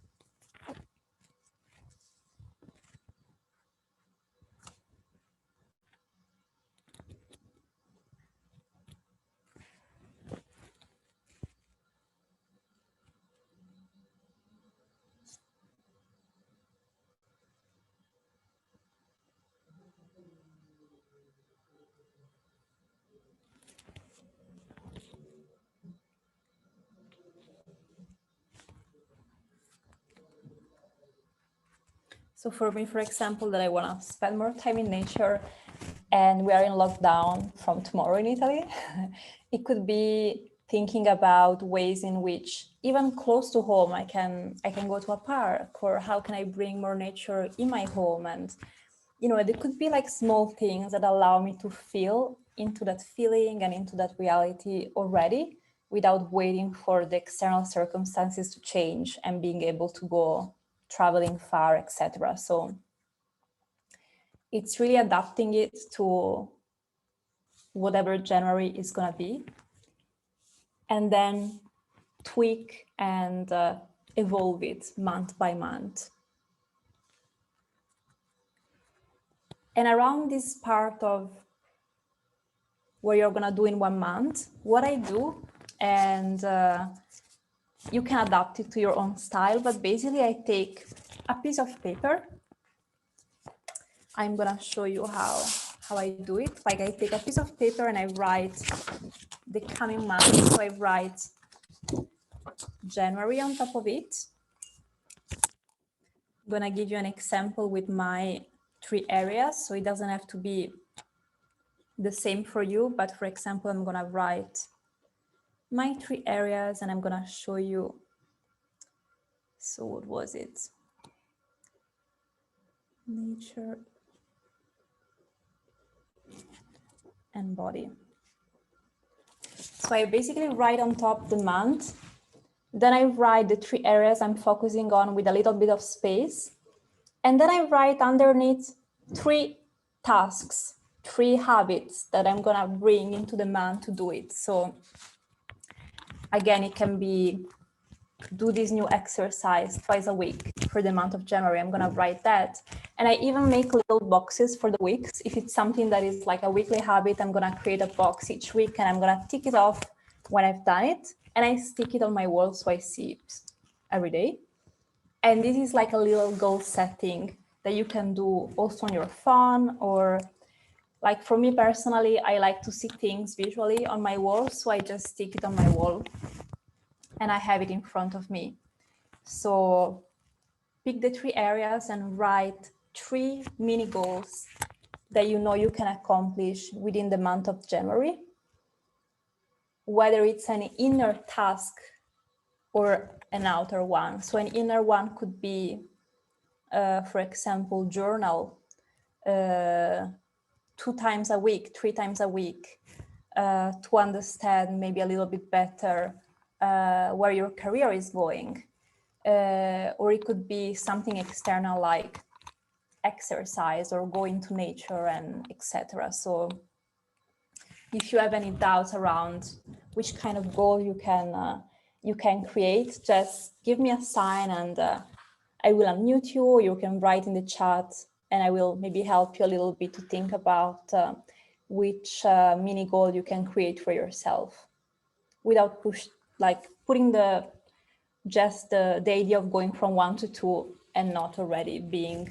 So for me, for example, that I want to spend more time in nature and we are in lockdown from tomorrow in Italy, it could be thinking about ways in which even close to home, I can go to a park, or how can I bring more nature in my home? And, you know, there could be like small things that allow me to feel into that feeling and into that reality already without waiting for the external circumstances to change and being able to go traveling far, etc. So it's really adapting it to whatever January is going to be, and then tweak and evolve it month by month. And around this part of what you're going to do in 1 month, what I do, and you can adapt it to your own style, but basically I take a piece of paper. I'm going to show you how I do it. Like I take a piece of paper and I write the coming month. So I write January on top of it. I'm going to give you an example with my 3 areas. So it doesn't have to be the same for you. But for example, I'm going to write my 3 areas and I'm going to show you. So what was it? nature and body. So I basically write on top the month. Then I write the 3 areas I'm focusing on with a little bit of space. And then I write underneath 3 tasks, 3 habits that I'm gonna bring into the month to do it. So again, it can be do this new exercise twice a week for the month of January. I'm gonna write that. And I even make little boxes for the weeks. If it's something that is like a weekly habit, I'm gonna create a box each week and I'm gonna tick it off when I've done it. And I stick it on my wall so I see it every day. And this is like a little goal setting that you can do also on your phone, or like for me personally, I like to see things visually on my wall. So I just stick it on my wall and I have it in front of me. So pick the 3 areas and write 3 mini goals that you know you can accomplish within the month of January, whether it's an inner task or an outer one. So an inner one could be, for example, journal 2 times a week, 3 times a week, to understand maybe a little bit better where your career is going. Or it could be something external like exercise or go into nature and etc. So if you have any doubts around which kind of goal you can create, just give me a sign and I will unmute you, or you can write in the chat and I will maybe help you a little bit to think about which mini goal you can create for yourself without putting just the idea of going from 1 to 2 and not already being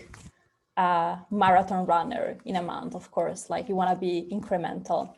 a marathon runner in a month, of course, like you want to be incremental.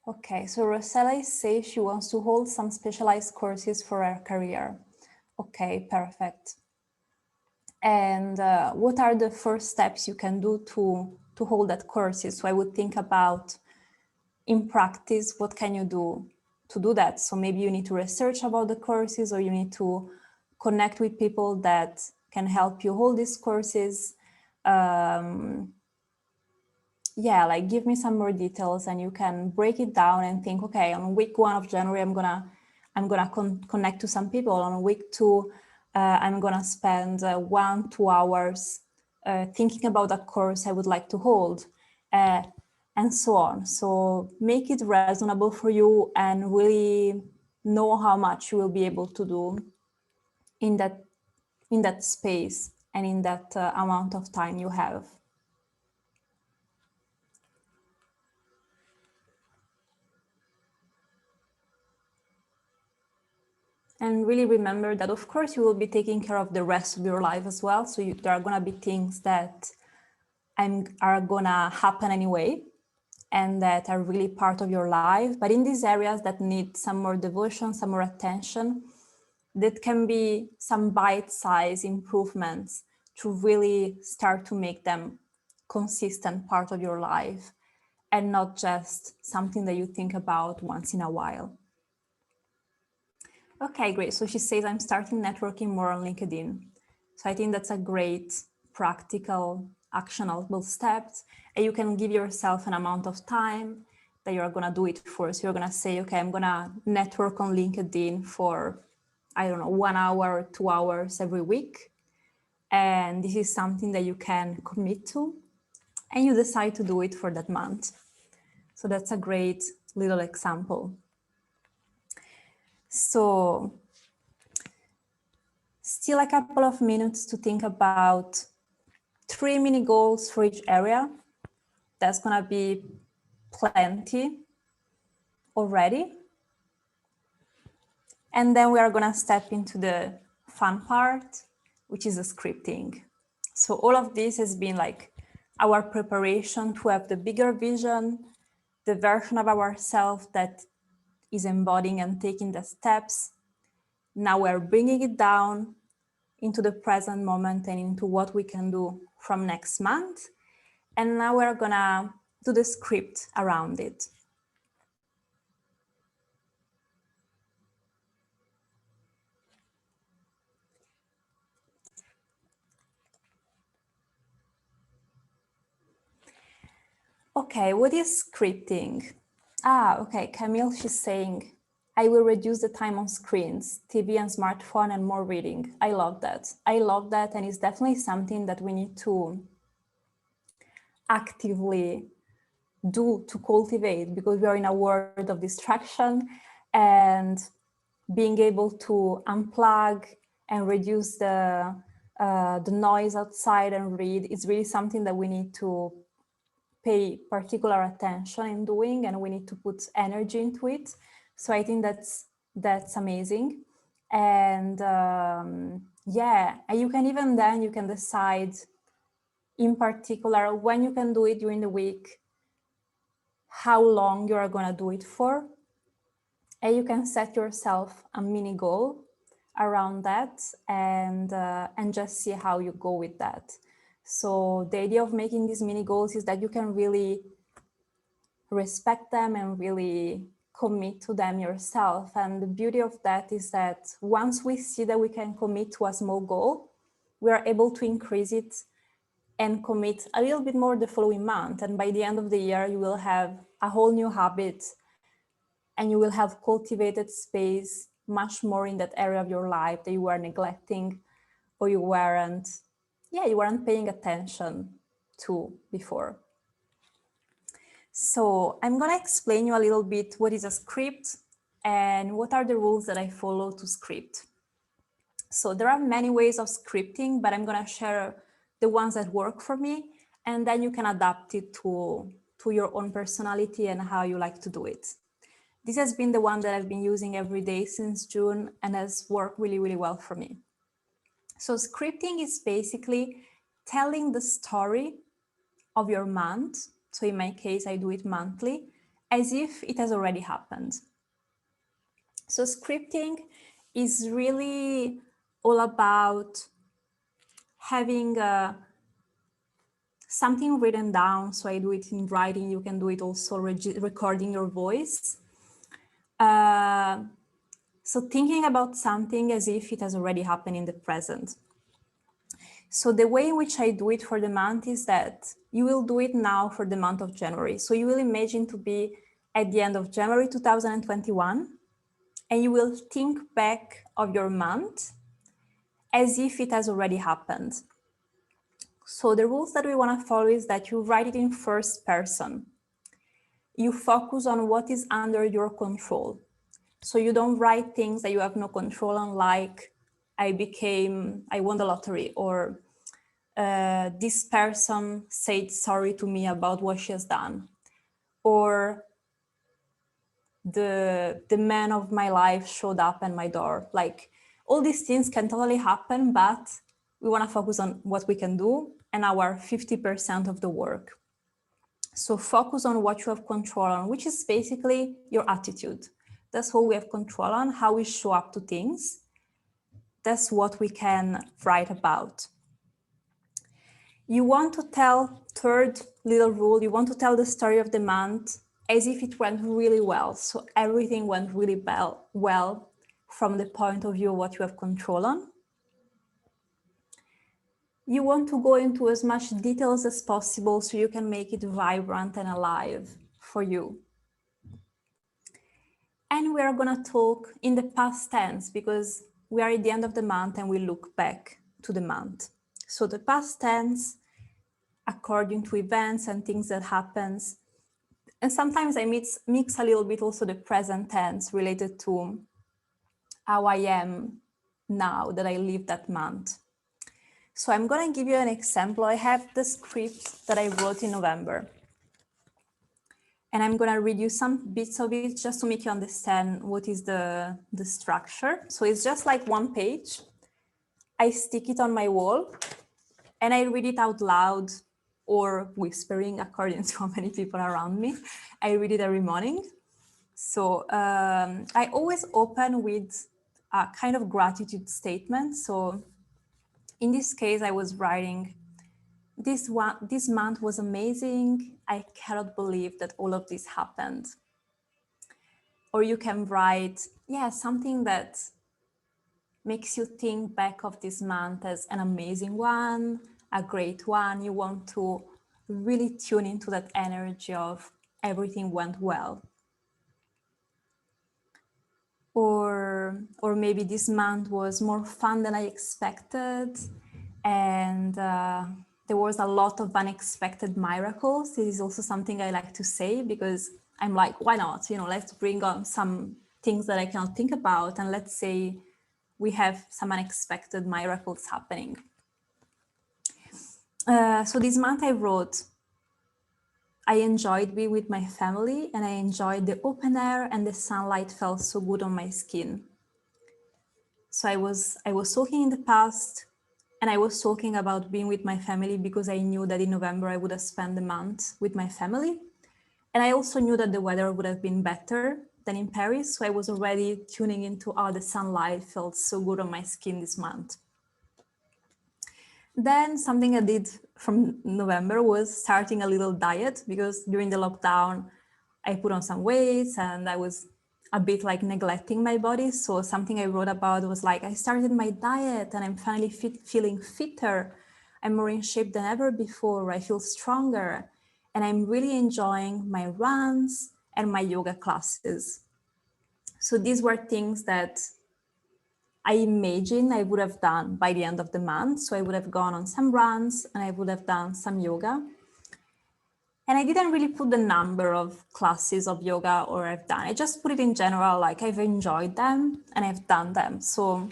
Okay, so Rosella says she wants to hold some specialized courses for her career. Okay, perfect. And what are the first steps you can do to hold that courses? So I would think about, in practice, what can you do to do that? So maybe you need to research about the courses, or you need to connect with people that can help you hold these courses. Yeah, like give me some more details and you can break it down and think, okay, on week 1 of January, I'm gonna connect to some people. On week 2, I'm gonna spend 1-2 hours thinking about a course I would like to hold, and so on. So make it reasonable for you and really know how much you will be able to do in that space and in that amount of time you have. And really remember that, of course, you will be taking care of the rest of your life as well. So there are going to be things that are going to happen anyway and that are really part of your life. But in these areas that need some more devotion, some more attention, that can be some bite-sized improvements to really start to make them consistent part of your life and not just something that you think about once in a while. Okay, great. So she says, I'm starting networking more on LinkedIn. So I think that's a great, practical, actionable step. And you can give yourself an amount of time that you're going to do it for. So you're going to say, okay, I'm going to network on LinkedIn for, I don't know, 1 hour, 2 hours every week. And this is something that you can commit to. And you decide to do it for that month. So that's a great little example. So still a couple of minutes to think about 3 mini goals for each area. There's gonna be plenty already. And then we are gonna step into the fun part, which is the scripting. So all of this has been like our preparation to have the bigger vision, the version of ourselves that is embodying and taking the steps. Now we're bringing it down into the present moment and into what we can do from next month. And now we're gonna do the script around it. Okay, what is scripting? Okay, Camille, she's saying, I will reduce the time on screens, TV and smartphone, and more reading. I love that. I love that, and it's definitely something that we need to actively do to cultivate, because we are in a world of distraction, and being able to unplug and reduce the noise outside and read is really something that we need to pay particular attention in doing, and we need to put energy into it. So I think that's amazing. And yeah, and you can even then, you can decide in particular when you can do it during the week, how long you are going to do it for. And you can set yourself a mini goal around that, and just see how you go with that. So the idea of making these mini goals is that you can really respect them and really commit to them yourself. And the beauty of that is that once we see that we can commit to a small goal, we are able to increase it and commit a little bit more the following month. And by the end of the year, you will have a whole new habit, and you will have cultivated space much more in that area of your life that you were neglecting, or you weren't paying attention to before. So I'm going to explain you a little bit what is a script and what are the rules that I follow to script. So there are many ways of scripting, but I'm going to share the ones that work for me, and then you can adapt it to your own personality and how you like to do it. This has been the one that I've been using every day since June and has worked really, really well for me. So scripting is basically telling the story of your month. So in my case, I do it monthly, as if it has already happened. So scripting is really all about having something written down. So I do it in writing. You can do it also recording your voice. So thinking about something as if it has already happened in the present. So the way in which I do it for the month is that you will do it now for the month of January. So you will imagine to be at the end of January 2021, and you will think back of your month as if it has already happened. So the rules that we want to follow is that you write it in first person. You focus on what is under your control. So you don't write things that you have no control on, like I won the lottery, or this person said sorry to me about what she has done, or the man of my life showed up at my door. Like, all these things can totally happen, but we want to focus on what we can do and our 50% of the work. So focus on what you have control on, which is basically your attitude. That's all we have control on, how we show up to things. That's what we can write about. You want to tell, third little rule, you want to tell the story of the month as if it went really well. So everything went really well from the point of view of what you have control on. You want to go into as much details as possible so you can make it vibrant and alive for you. And we are going to talk in the past tense, because we are at the end of the month and we look back to the month. So the past tense, according to events and things that happens. And sometimes I mix a little bit also the present tense related to how I am now that I live that month. So I'm going to give you an example. I have the script that I wrote in November. And I'm gonna read you some bits of it just to make you understand what is the structure. So it's just like one page. I stick it on my wall and I read it out loud or whispering according to how many people are around me. I read it every morning. So I always open with a kind of gratitude statement. So in this case, I was writing, this month was amazing. I cannot believe that all of this happened. Or you can write, yeah, something that makes you think back of this month as an amazing one, a great one. You want to really tune into that energy of everything went well. Or maybe this month was more fun than I expected, and there was a lot of unexpected miracles. This is also something I like to say because I'm like, why not? You know, let's bring on some things that I cannot think about, and let's say we have some unexpected miracles happening. So this month I wrote, I enjoyed being with my family and I enjoyed the open air and the sunlight felt so good on my skin. So I was talking in the past and I was talking about being with my family because I knew that in November I would have spent the month with my family. And I also knew that the weather would have been better than in Paris. So I was already tuning into how the sunlight felt so good on my skin this month. Then something I did from November was starting a little diet because during the lockdown, I put on some weight and I was a bit like neglecting my body. So something I wrote about was like, I started my diet and I'm finally feeling fitter. I'm more in shape than ever before. I feel stronger and I'm really enjoying my runs and my yoga classes. So these were things that I imagine I would have done by the end of the month. So I would have gone on some runs and I would have done some yoga. And I didn't really put the number of classes of yoga or I've done. I just put it in general, like I've enjoyed them and I've done them. So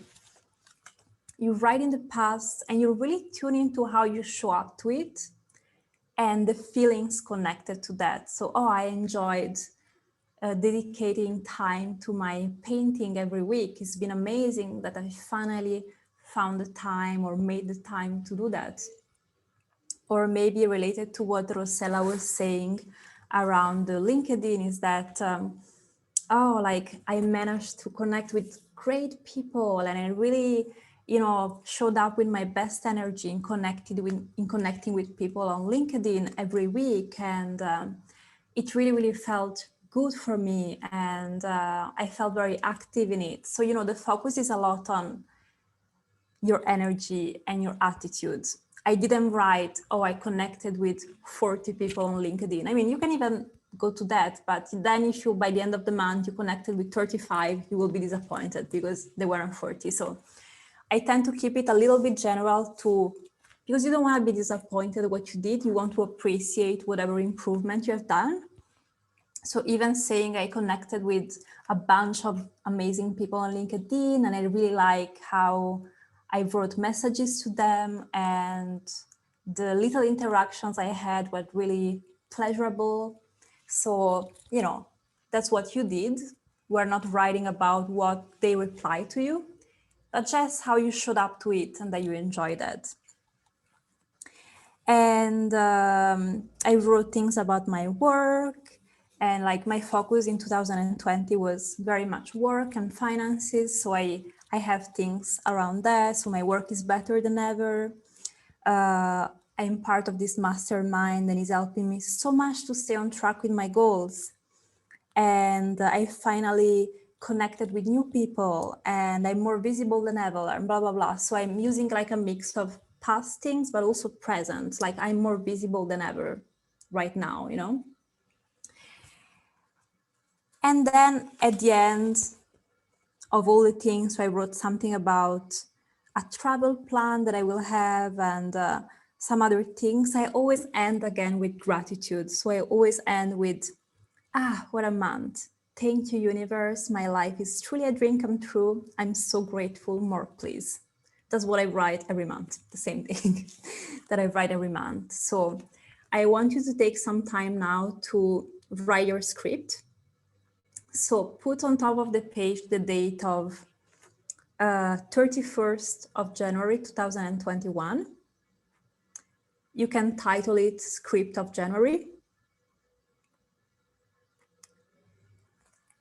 you write in the past and you really tune into how you show up to it and the feelings connected to that. So, oh, I enjoyed dedicating time to my painting every week. It's been amazing that I finally found the time or made the time to do that. Or maybe related to what Rosella was saying around the LinkedIn is that, oh, like I managed to connect with great people and I really, you know, showed up with my best energy in connecting with people on LinkedIn every week. And it really, really felt good for me. And I felt very active in it. So, you know, the focus is a lot on your energy and your attitude. I didn't write, oh, I connected with 40 people on LinkedIn. I mean, you can even go to that, but then if you, by the end of the month, you connected with 35, you will be disappointed because they weren't 40. So I tend to keep it a little bit general because you don't want to be disappointed what you did. You want to appreciate whatever improvement you have done. So even saying I connected with a bunch of amazing people on LinkedIn and I really like how I wrote messages to them and the little interactions I had were really pleasurable. So, you know, that's what you did. We're not writing about what they replied to you, but just how you showed up to it and that you enjoyed it. And I wrote things about my work and like my focus in 2020 was very much work and finances. So I have things around that. So my work is better than ever. I'm part of this mastermind and is helping me so much to stay on track with my goals. And I finally connected with new people and I'm more visible than ever and blah, blah, blah. So I'm using like a mix of past things, but also present. Like I'm more visible than ever right now, you know? And then at the end of all the things, so I wrote something about a travel plan that I will have and some other things. I always end again with gratitude. So I always end with, what a month. Thank you, universe. My life is truly a dream come true. I'm so grateful. More, please. That's what I write every month. The same thing that I write every month. So I want you to take some time now to write your script. So put on top of the page the date of 31st of January 2021. You can title it Script of January.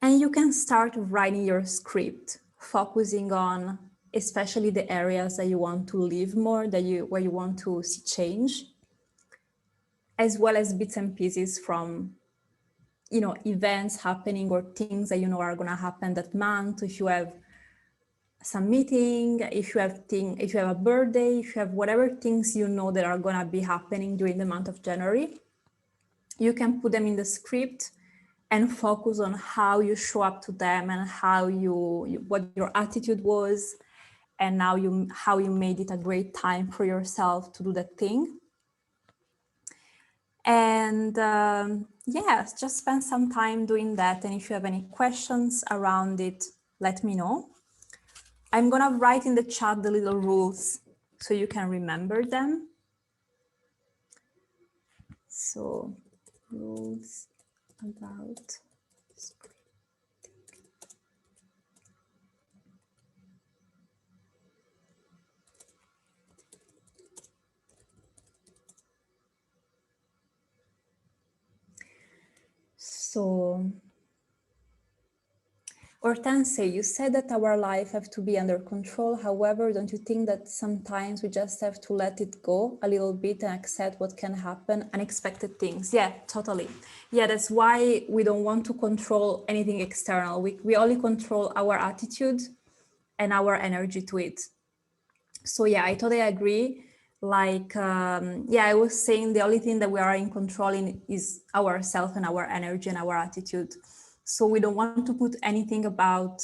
And you can start writing your script, focusing on especially the areas that you want to live more, where you want to see change, as well as bits and pieces from, you know, events happening or things that you know are going to happen that month. If you have some meeting, if you have a birthday, if you have whatever things you know that are going to be happening during the month of January, you can put them in the script and focus on how you show up to them and how what your attitude was, and now how you made it a great time for yourself to do that thing. And yes, just spend some time doing that. And if you have any questions around it, let me know. I'm gonna write in the chat the little rules so you can remember them. So rules about script. So, Hortense, you said that our life have to be under control. However, don't you think that sometimes we just have to let it go a little bit and accept what can happen, unexpected things? Yeah, totally. Yeah, that's why we don't want to control anything external. We only control our attitude and our energy to it. So yeah, I totally agree. Like, yeah, I was saying the only thing that we are in control in is ourselves and our energy and our attitude. So we don't want to put anything about,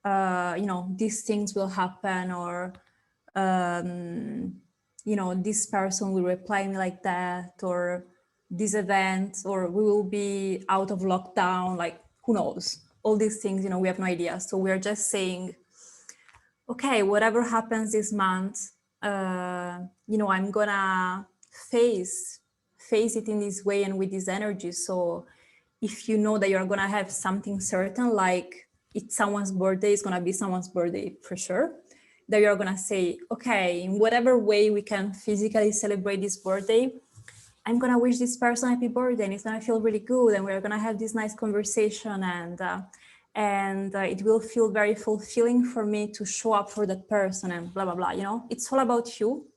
you know, these things will happen, or, you know, this person will reply me like that, or this event, or we will be out of lockdown, like who knows? All these things, you know, we have no idea. So we're just saying, okay, whatever happens this month, you know, I'm gonna face it in this way and with this energy. So if you know that you're gonna have something certain, like it's someone's birthday, it's gonna be someone's birthday for sure, that you're gonna say, okay, in whatever way we can physically celebrate this birthday, I'm gonna wish this person happy birthday, and it's gonna feel really good, and we're gonna have this nice conversation, and it will feel very fulfilling for me to show up for that person, and blah blah blah. You know, it's all about you,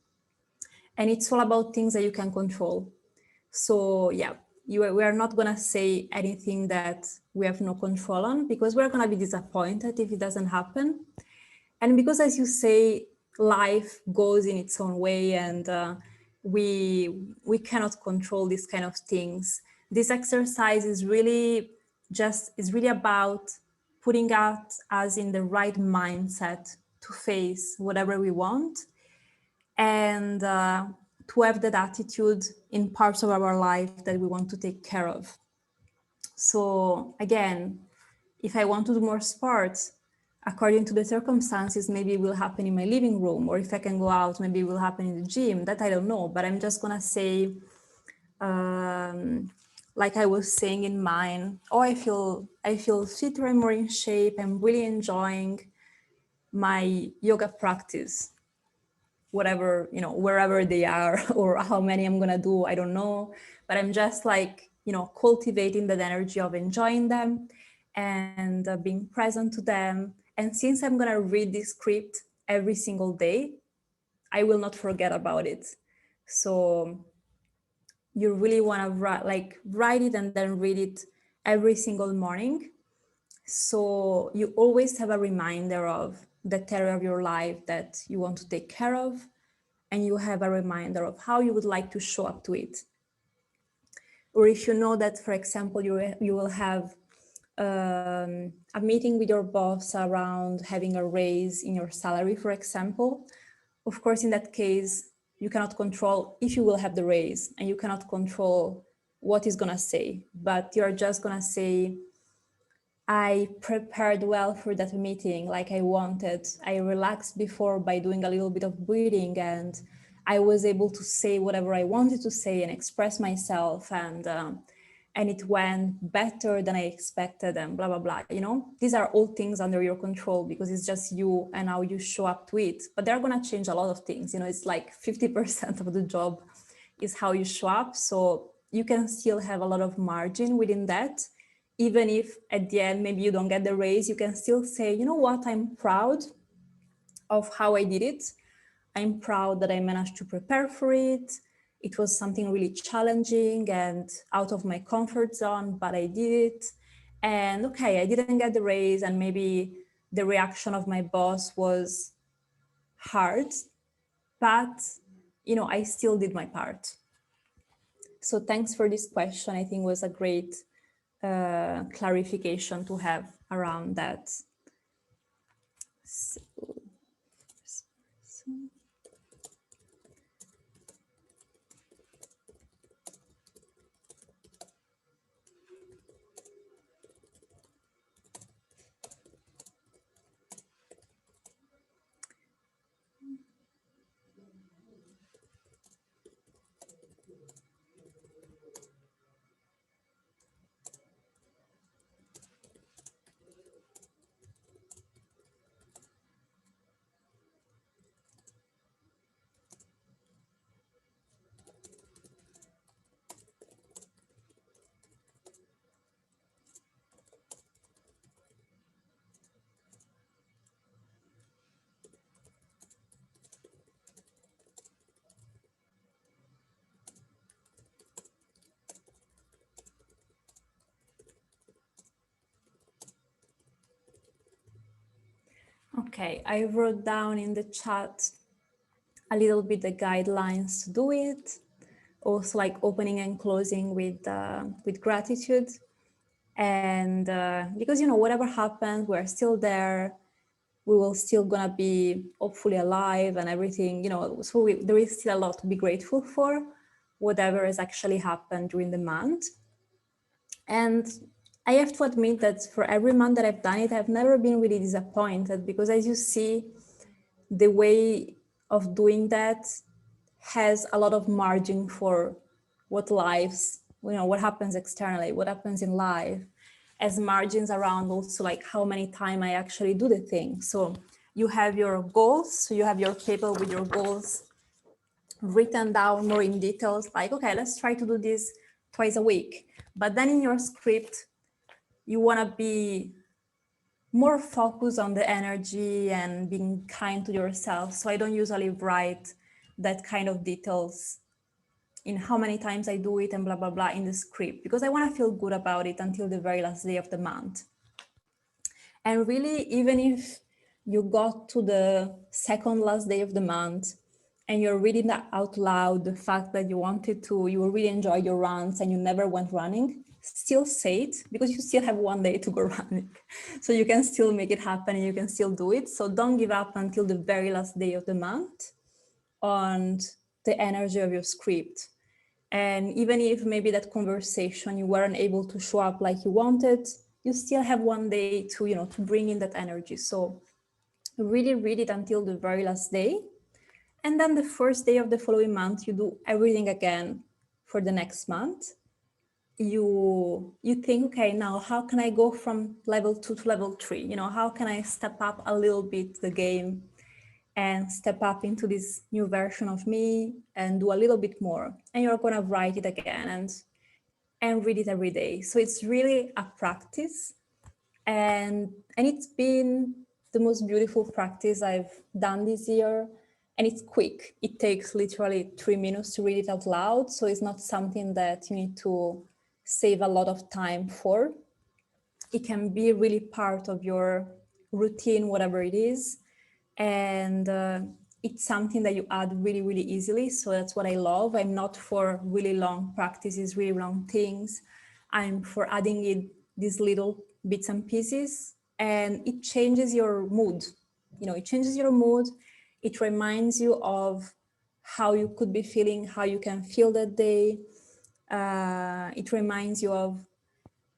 and it's all about things that you can control. So yeah, we are not gonna say anything that we have no control on, because we're gonna be disappointed if it doesn't happen. And because, as you say, life goes in its own way, and we cannot control these kind of things. This exercise is really about putting us in the right mindset to face whatever we want, and to have that attitude in parts of our life that we want to take care of. So again, if I want to do more sports, according to the circumstances, maybe it will happen in my living room, or if I can go out, maybe it will happen in the gym. That I don't know, but I'm just gonna say, like I was saying in mine, oh, I feel fitter and more in shape. I'm really enjoying my yoga practice, whatever, you know, wherever they are, or how many I'm gonna do, I don't know, but I'm just like, you know, cultivating that energy of enjoying them and being present to them. And since I'm gonna read this script every single day, I will not forget about it. So you really want to write it and then read it every single morning, so you always have a reminder of that area of your life that you want to take care of, and you have a reminder of how you would like to show up to it. Or if you know that, for example, you will have a meeting with your boss around having a raise in your salary, for example, of course, in that case, you cannot control if you will have the raise, and you cannot control what he's gonna say, but you're just gonna say, I prepared well for that meeting like I wanted. I relaxed before by doing a little bit of breathing, and I was able to say whatever I wanted to say and express myself, and and it went better than I expected and blah, blah, blah. You know, these are all things under your control because it's just you and how you show up to it. But they're going to change a lot of things. You know, it's like 50% of the job is how you show up. So you can still have a lot of margin within that. Even if at the end, maybe you don't get the raise, you can still say, you know what, I'm proud of how I did it. I'm proud that I managed to prepare for it. It was something really challenging and out of my comfort zone, but I did it. And okay, I didn't get the raise, and maybe the reaction of my boss was hard, but you know, I still did my part. So thanks for this question. I think was a great clarification to have around that. So, okay, I wrote down in the chat a little bit the guidelines to do it. Also like opening and closing with gratitude. And because, you know, whatever happens, we're still there. We will still gonna be hopefully alive and everything, you know, so there is still a lot to be grateful for, whatever has actually happened during the month. And I have to admit that for every month that I've done it, I've never been really disappointed, because as you see, the way of doing that has a lot of margin for what lives, you know, what happens externally, what happens in life, as margins around also like how many times I actually do the thing. So you have your goals, so you have your paper with your goals written down more in details, like, okay, let's try to do this twice a week. But then in your script, you want to be more focused on the energy and being kind to yourself. So I don't usually write that kind of details in how many times I do it and blah, blah, blah in the script, because I want to feel good about it until the very last day of the month. And really, even if you got to the second last day of the month and you're reading that out loud, the fact that you really enjoyed your runs and you never went running, still say it, because you still have one day to go running. So you can still make it happen and you can still do it. So don't give up until the very last day of the month on the energy of your script. And even if maybe that conversation you weren't able to show up like you wanted, you still have one day to, you know, to bring in that energy. So really read it until the very last day. And then the first day of the following month, you do everything again for the next month. You think, okay, now how can I go from level 2 to level 3? You know, how can I step up a little bit the game and step up into this new version of me and do a little bit more? And you're going to write it again and read it every day. So it's really a practice, and it's been the most beautiful practice I've done this year. And it's quick. It takes literally 3 minutes to read it out loud. So it's not something that you need to save a lot of time for. It can be really part of your routine, whatever it is. And it's something that you add really, really easily. So that's what I love. I'm not for really long practices, really long things. I'm for adding in these little bits and pieces, and it changes your mood. You know, it changes your mood. It reminds you of how you could be feeling, how you can feel that day. It reminds you of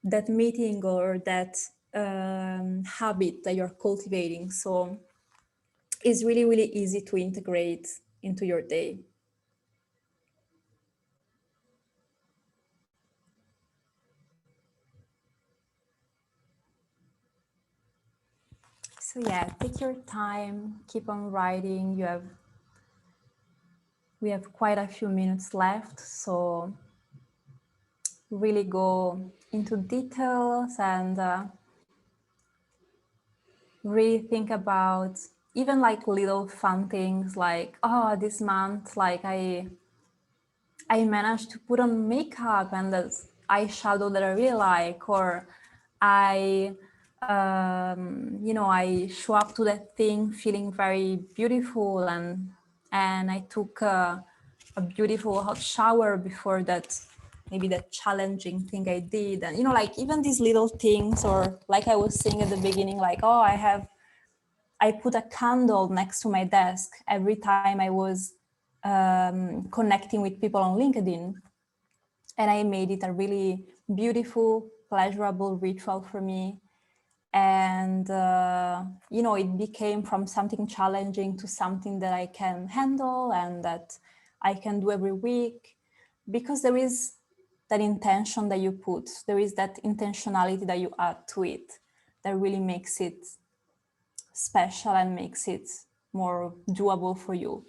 that meeting or that habit that you're cultivating. So it's really, really easy to integrate into your day. So yeah, take your time, keep on writing. We have quite a few minutes left, so really go into details and really think about even like little fun things like, oh, this month, like I managed to put on makeup and the eyeshadow that I really like, or I, I show up to that thing feeling very beautiful, and I took a beautiful hot shower before that, maybe that challenging thing I did, and like even these little things, or like I was saying at the beginning, like, oh, I put a candle next to my desk every time I was connecting with people on LinkedIn. And I made it a really beautiful, pleasurable ritual for me. And, it became from something challenging to something that I can handle and that I can do every week, because there is that intention that you put, there is that intentionality that you add to it that really makes it special and makes it more doable for you.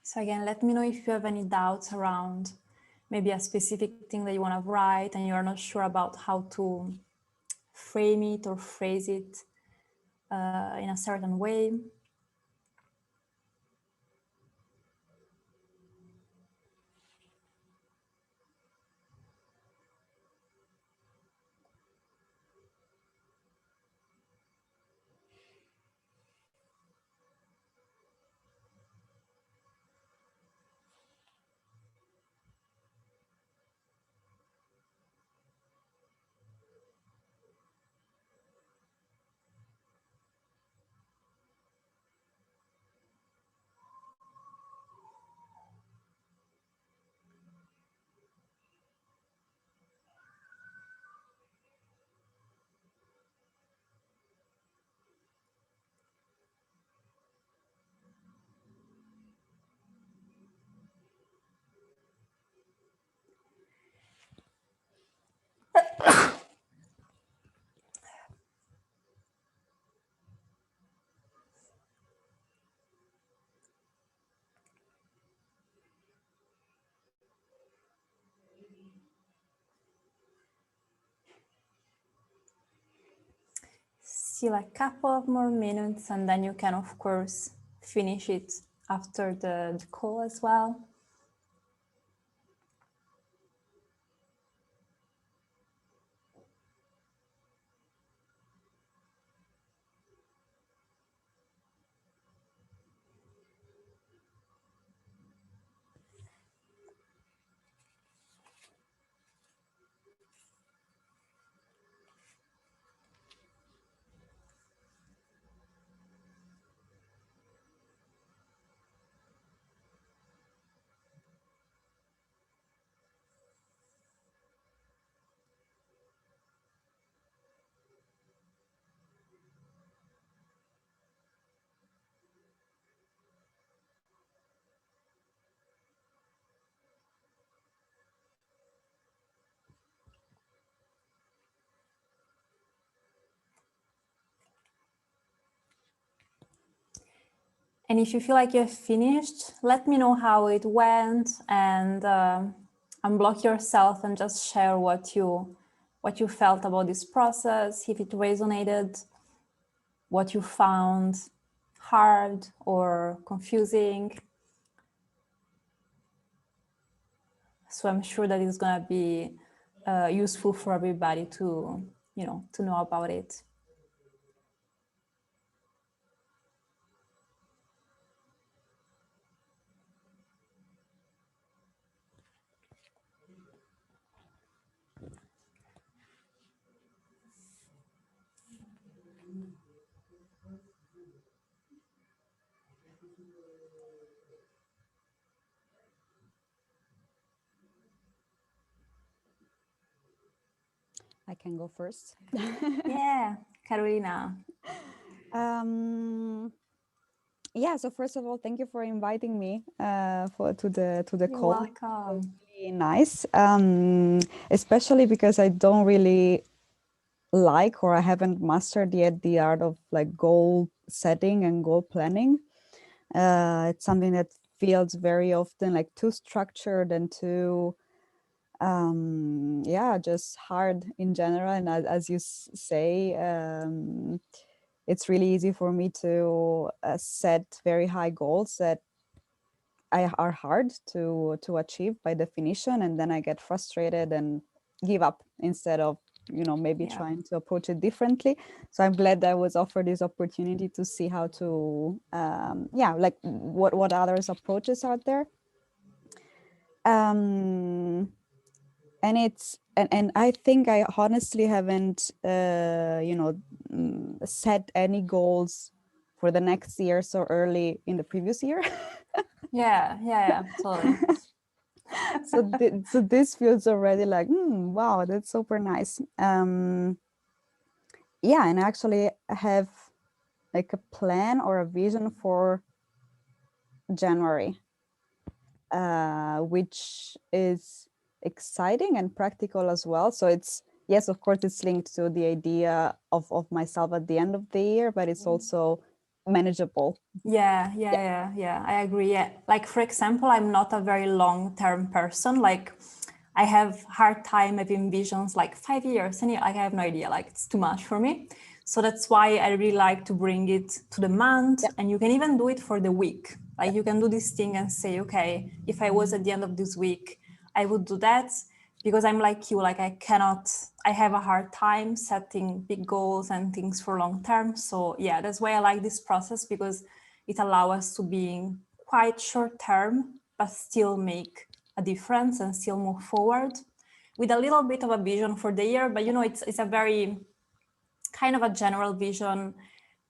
So again, let me know if you have any doubts around maybe a specific thing that you want to write and you're not sure about how to frame it or phrase it in a certain way. still a couple of more minutes, and then you can, of course, finish it after the call as well. And if you feel like you've finished, let me know how it went, and unblock yourself and just share what you felt about this process, if it resonated, what you found hard or confusing. So I'm sure that it's gonna be useful for everybody to, to know about it. I can go first. Yeah, Carolina. Yeah, so first of all, thank you for inviting me to the You're call. welcome. It was really nice, especially because I don't really like, or I haven't mastered yet, the art of like goal setting and goal planning. It's something that feels very often like too structured and too just hard in general. And as you say, it's really easy for me to set very high goals that are hard to achieve by definition, and then I get frustrated and give up instead of maybe trying to approach it differently. So I'm glad that I was offered this opportunity to see how to like what others approaches out there. And it's and I think I honestly haven't set any goals for the next year so early in the previous year. Yeah, totally. So this feels already like wow, that's super nice. Yeah, and I actually have like a plan or a vision for January, which is exciting and practical as well. So it's, yes, of course, it's linked to the idea of myself at the end of the year, but it's also manageable. Yeah, I agree. Yeah. Like, for example, I'm not a very long-term person. Like, I have hard time having visions like 5 years, and I have no idea, like it's too much for me. So that's why I really like to bring it to the month, and you can even do it for the week. Like you can do this thing and say, okay, if I was at the end of this week, I would do that, because I'm like you, like I have a hard time setting big goals and things for long term. So yeah, that's why I like this process, because it allows us to be quite short term, but still make a difference and still move forward with a little bit of a vision for the year. But it's a very kind of a general vision.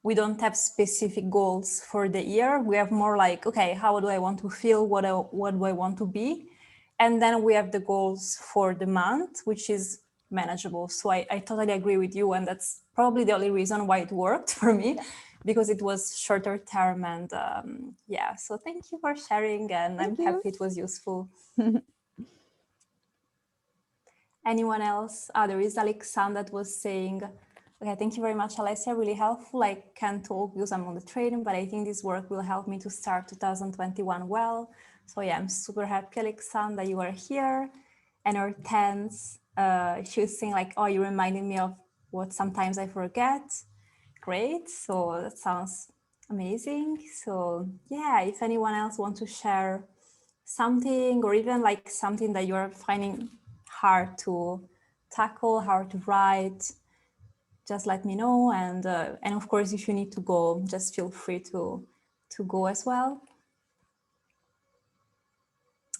We don't have specific goals for the year. We have more like, okay, how do I want to feel? What do I want to be? And then we have the goals for the month, which is manageable. So I totally agree with you. And that's probably the only reason why it worked for me, because it was shorter term. And so thank you for sharing. And I'm happy it was useful. Anyone else? There is Alexandra that was saying, okay, thank you very much, Alessia, really helpful. I can't talk because I'm on the training, but I think this work will help me to start 2021 well. So yeah, I'm super happy, Alexandra, that you are here. And Hortense, she was saying like, oh, you reminded me of what sometimes I forget. great. So that sounds amazing. So yeah, if anyone else wants to share something, or even like something that you're finding hard to tackle, hard to write, just let me know. And of course, if you need to go, just feel free to go as well.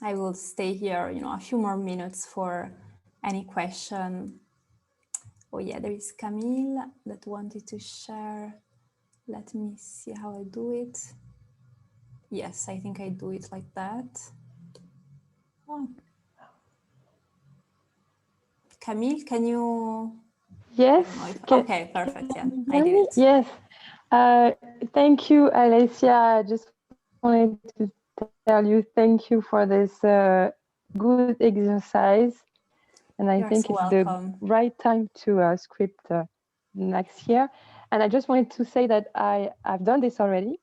I will stay here, a few more minutes for any question. Oh yeah, there is Camille that wanted to share. Let me see how I do it. Yes, I think I do it like that. Oh. Camille, can you? Yes. Okay, perfect. Yeah, I did it. Yes. Thank you, Alessia. I just wanted to tell you thank you for this good exercise. And I think it's the right time to script next year. And I just wanted to say that I've done this already.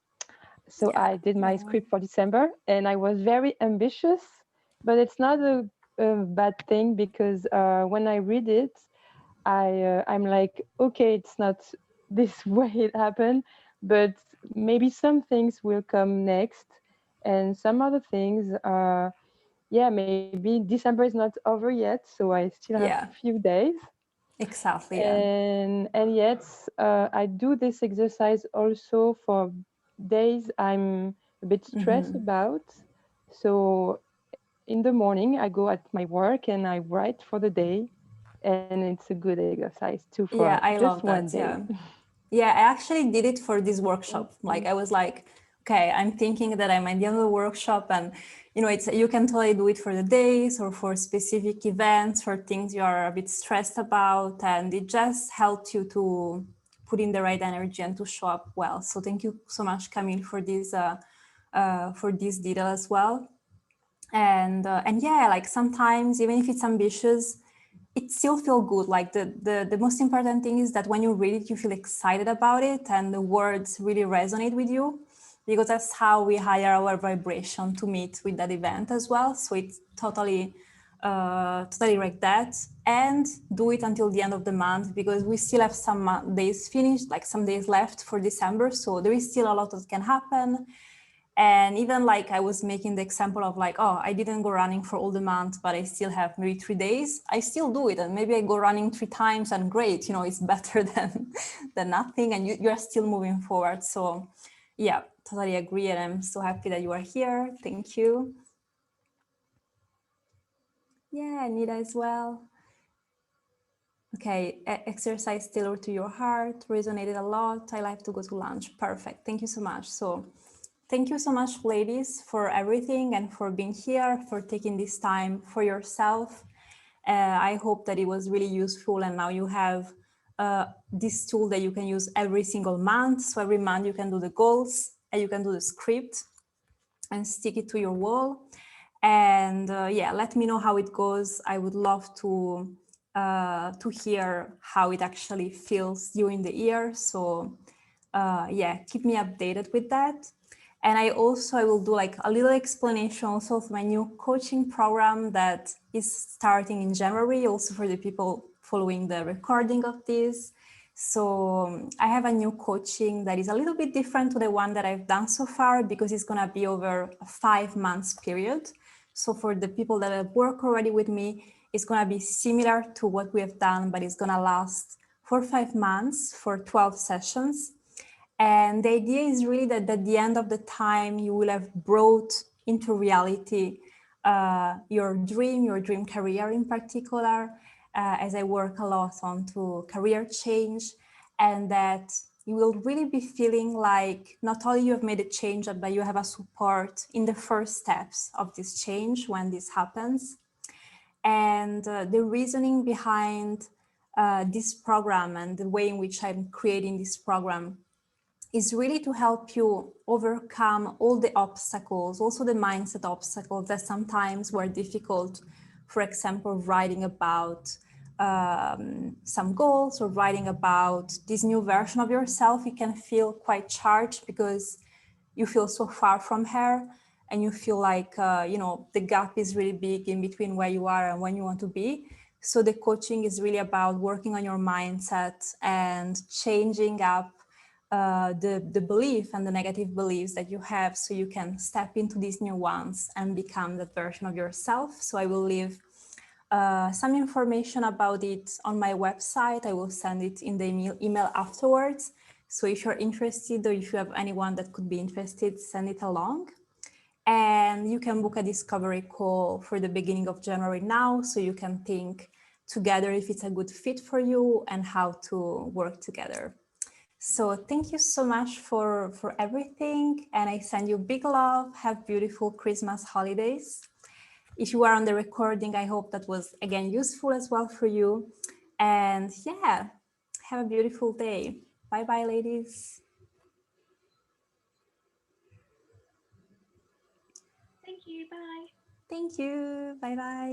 So I did my script for December, and I was very ambitious, but it's not a bad thing, because when I read it, I'm like, okay, it's not this way it happened, but maybe some things will come next, and some other things, yeah, maybe December is not over yet, so I still have a few days. Exactly. And yet I do this exercise also for days I'm a bit stressed about. So in the morning I go at my work and I write for the day, and it's a good exercise too for I just love one that. day. Yeah, I actually did it for this workshop. Like I was like, okay, I'm thinking that I'm at the end of the workshop, and it's you can totally do it for the days or for specific events, for things you are a bit stressed about, and it just helped you to put in the right energy and to show up well. So thank you so much, Camille, for this detail as well. And yeah, like sometimes even if it's ambitious, it still feels good. Like the most important thing is that when you read it, you feel excited about it and the words really resonate with you, because that's how we hire our vibration to meet with that event as well. So it's totally like that. And do it until the end of the month, because we still have some days finished, like some days left for December. So there is still a lot that can happen. And even like I was making the example of like, oh, I didn't go running for all the month, but I still have maybe 3 days. I still do it. And maybe I go running 3 times and great, it's better than nothing. And you're still moving forward. So yeah, totally agree. And I'm so happy that you are here. Thank you. Yeah, Anita as well. Okay, exercise tailored to your heart, resonated a lot. I like to go to lunch. Perfect. Thank you so much. So thank you so much, ladies, for everything and for being here, for taking this time for yourself. I hope that it was really useful, and now you have this tool that you can use every single month. So every month you can do the goals and you can do the script and stick it to your wall. And yeah, let me know how it goes. I would love to hear how it actually feels during the year. So yeah, keep me updated with that. And I will do like a little explanation also of my new coaching program that is starting in January, also for the people following the recording of this. So I have a new coaching that is a little bit different to the one that I've done so far, because it's going to be over a 5 months period. So for the people that have worked already with me, it's going to be similar to what we have done, but it's going to last for 5 months for 12 sessions. And the idea is really that at the end of the time, you will have brought into reality your dream career in particular, as I work a lot on to career change, and that you will really be feeling like not only you have made a change, but you have a support in the first steps of this change when this happens. And the reasoning behind this program and the way in which I'm creating this program is really to help you overcome all the obstacles, also the mindset obstacles that sometimes were difficult. For example, writing about some goals or writing about this new version of yourself, you can feel quite charged because you feel so far from her, and you feel like, the gap is really big in between where you are and when you want to be. So the coaching is really about working on your mindset and changing up the belief and the negative beliefs that you have, so you can step into these new ones and become that version of yourself. So I will leave some information about it on my website. I will send it in the email afterwards. So if you're interested, or if you have anyone that could be interested, send it along. And you can book a discovery call for the beginning of January now, so you can think together if it's a good fit for you and how to work together. So thank you so much for everything. And I send you big love. Have beautiful Christmas holidays. If you are on the recording, I hope that was again useful as well for you. And yeah, have a beautiful day. Bye bye, ladies. Thank you. Bye. Thank you. Bye bye.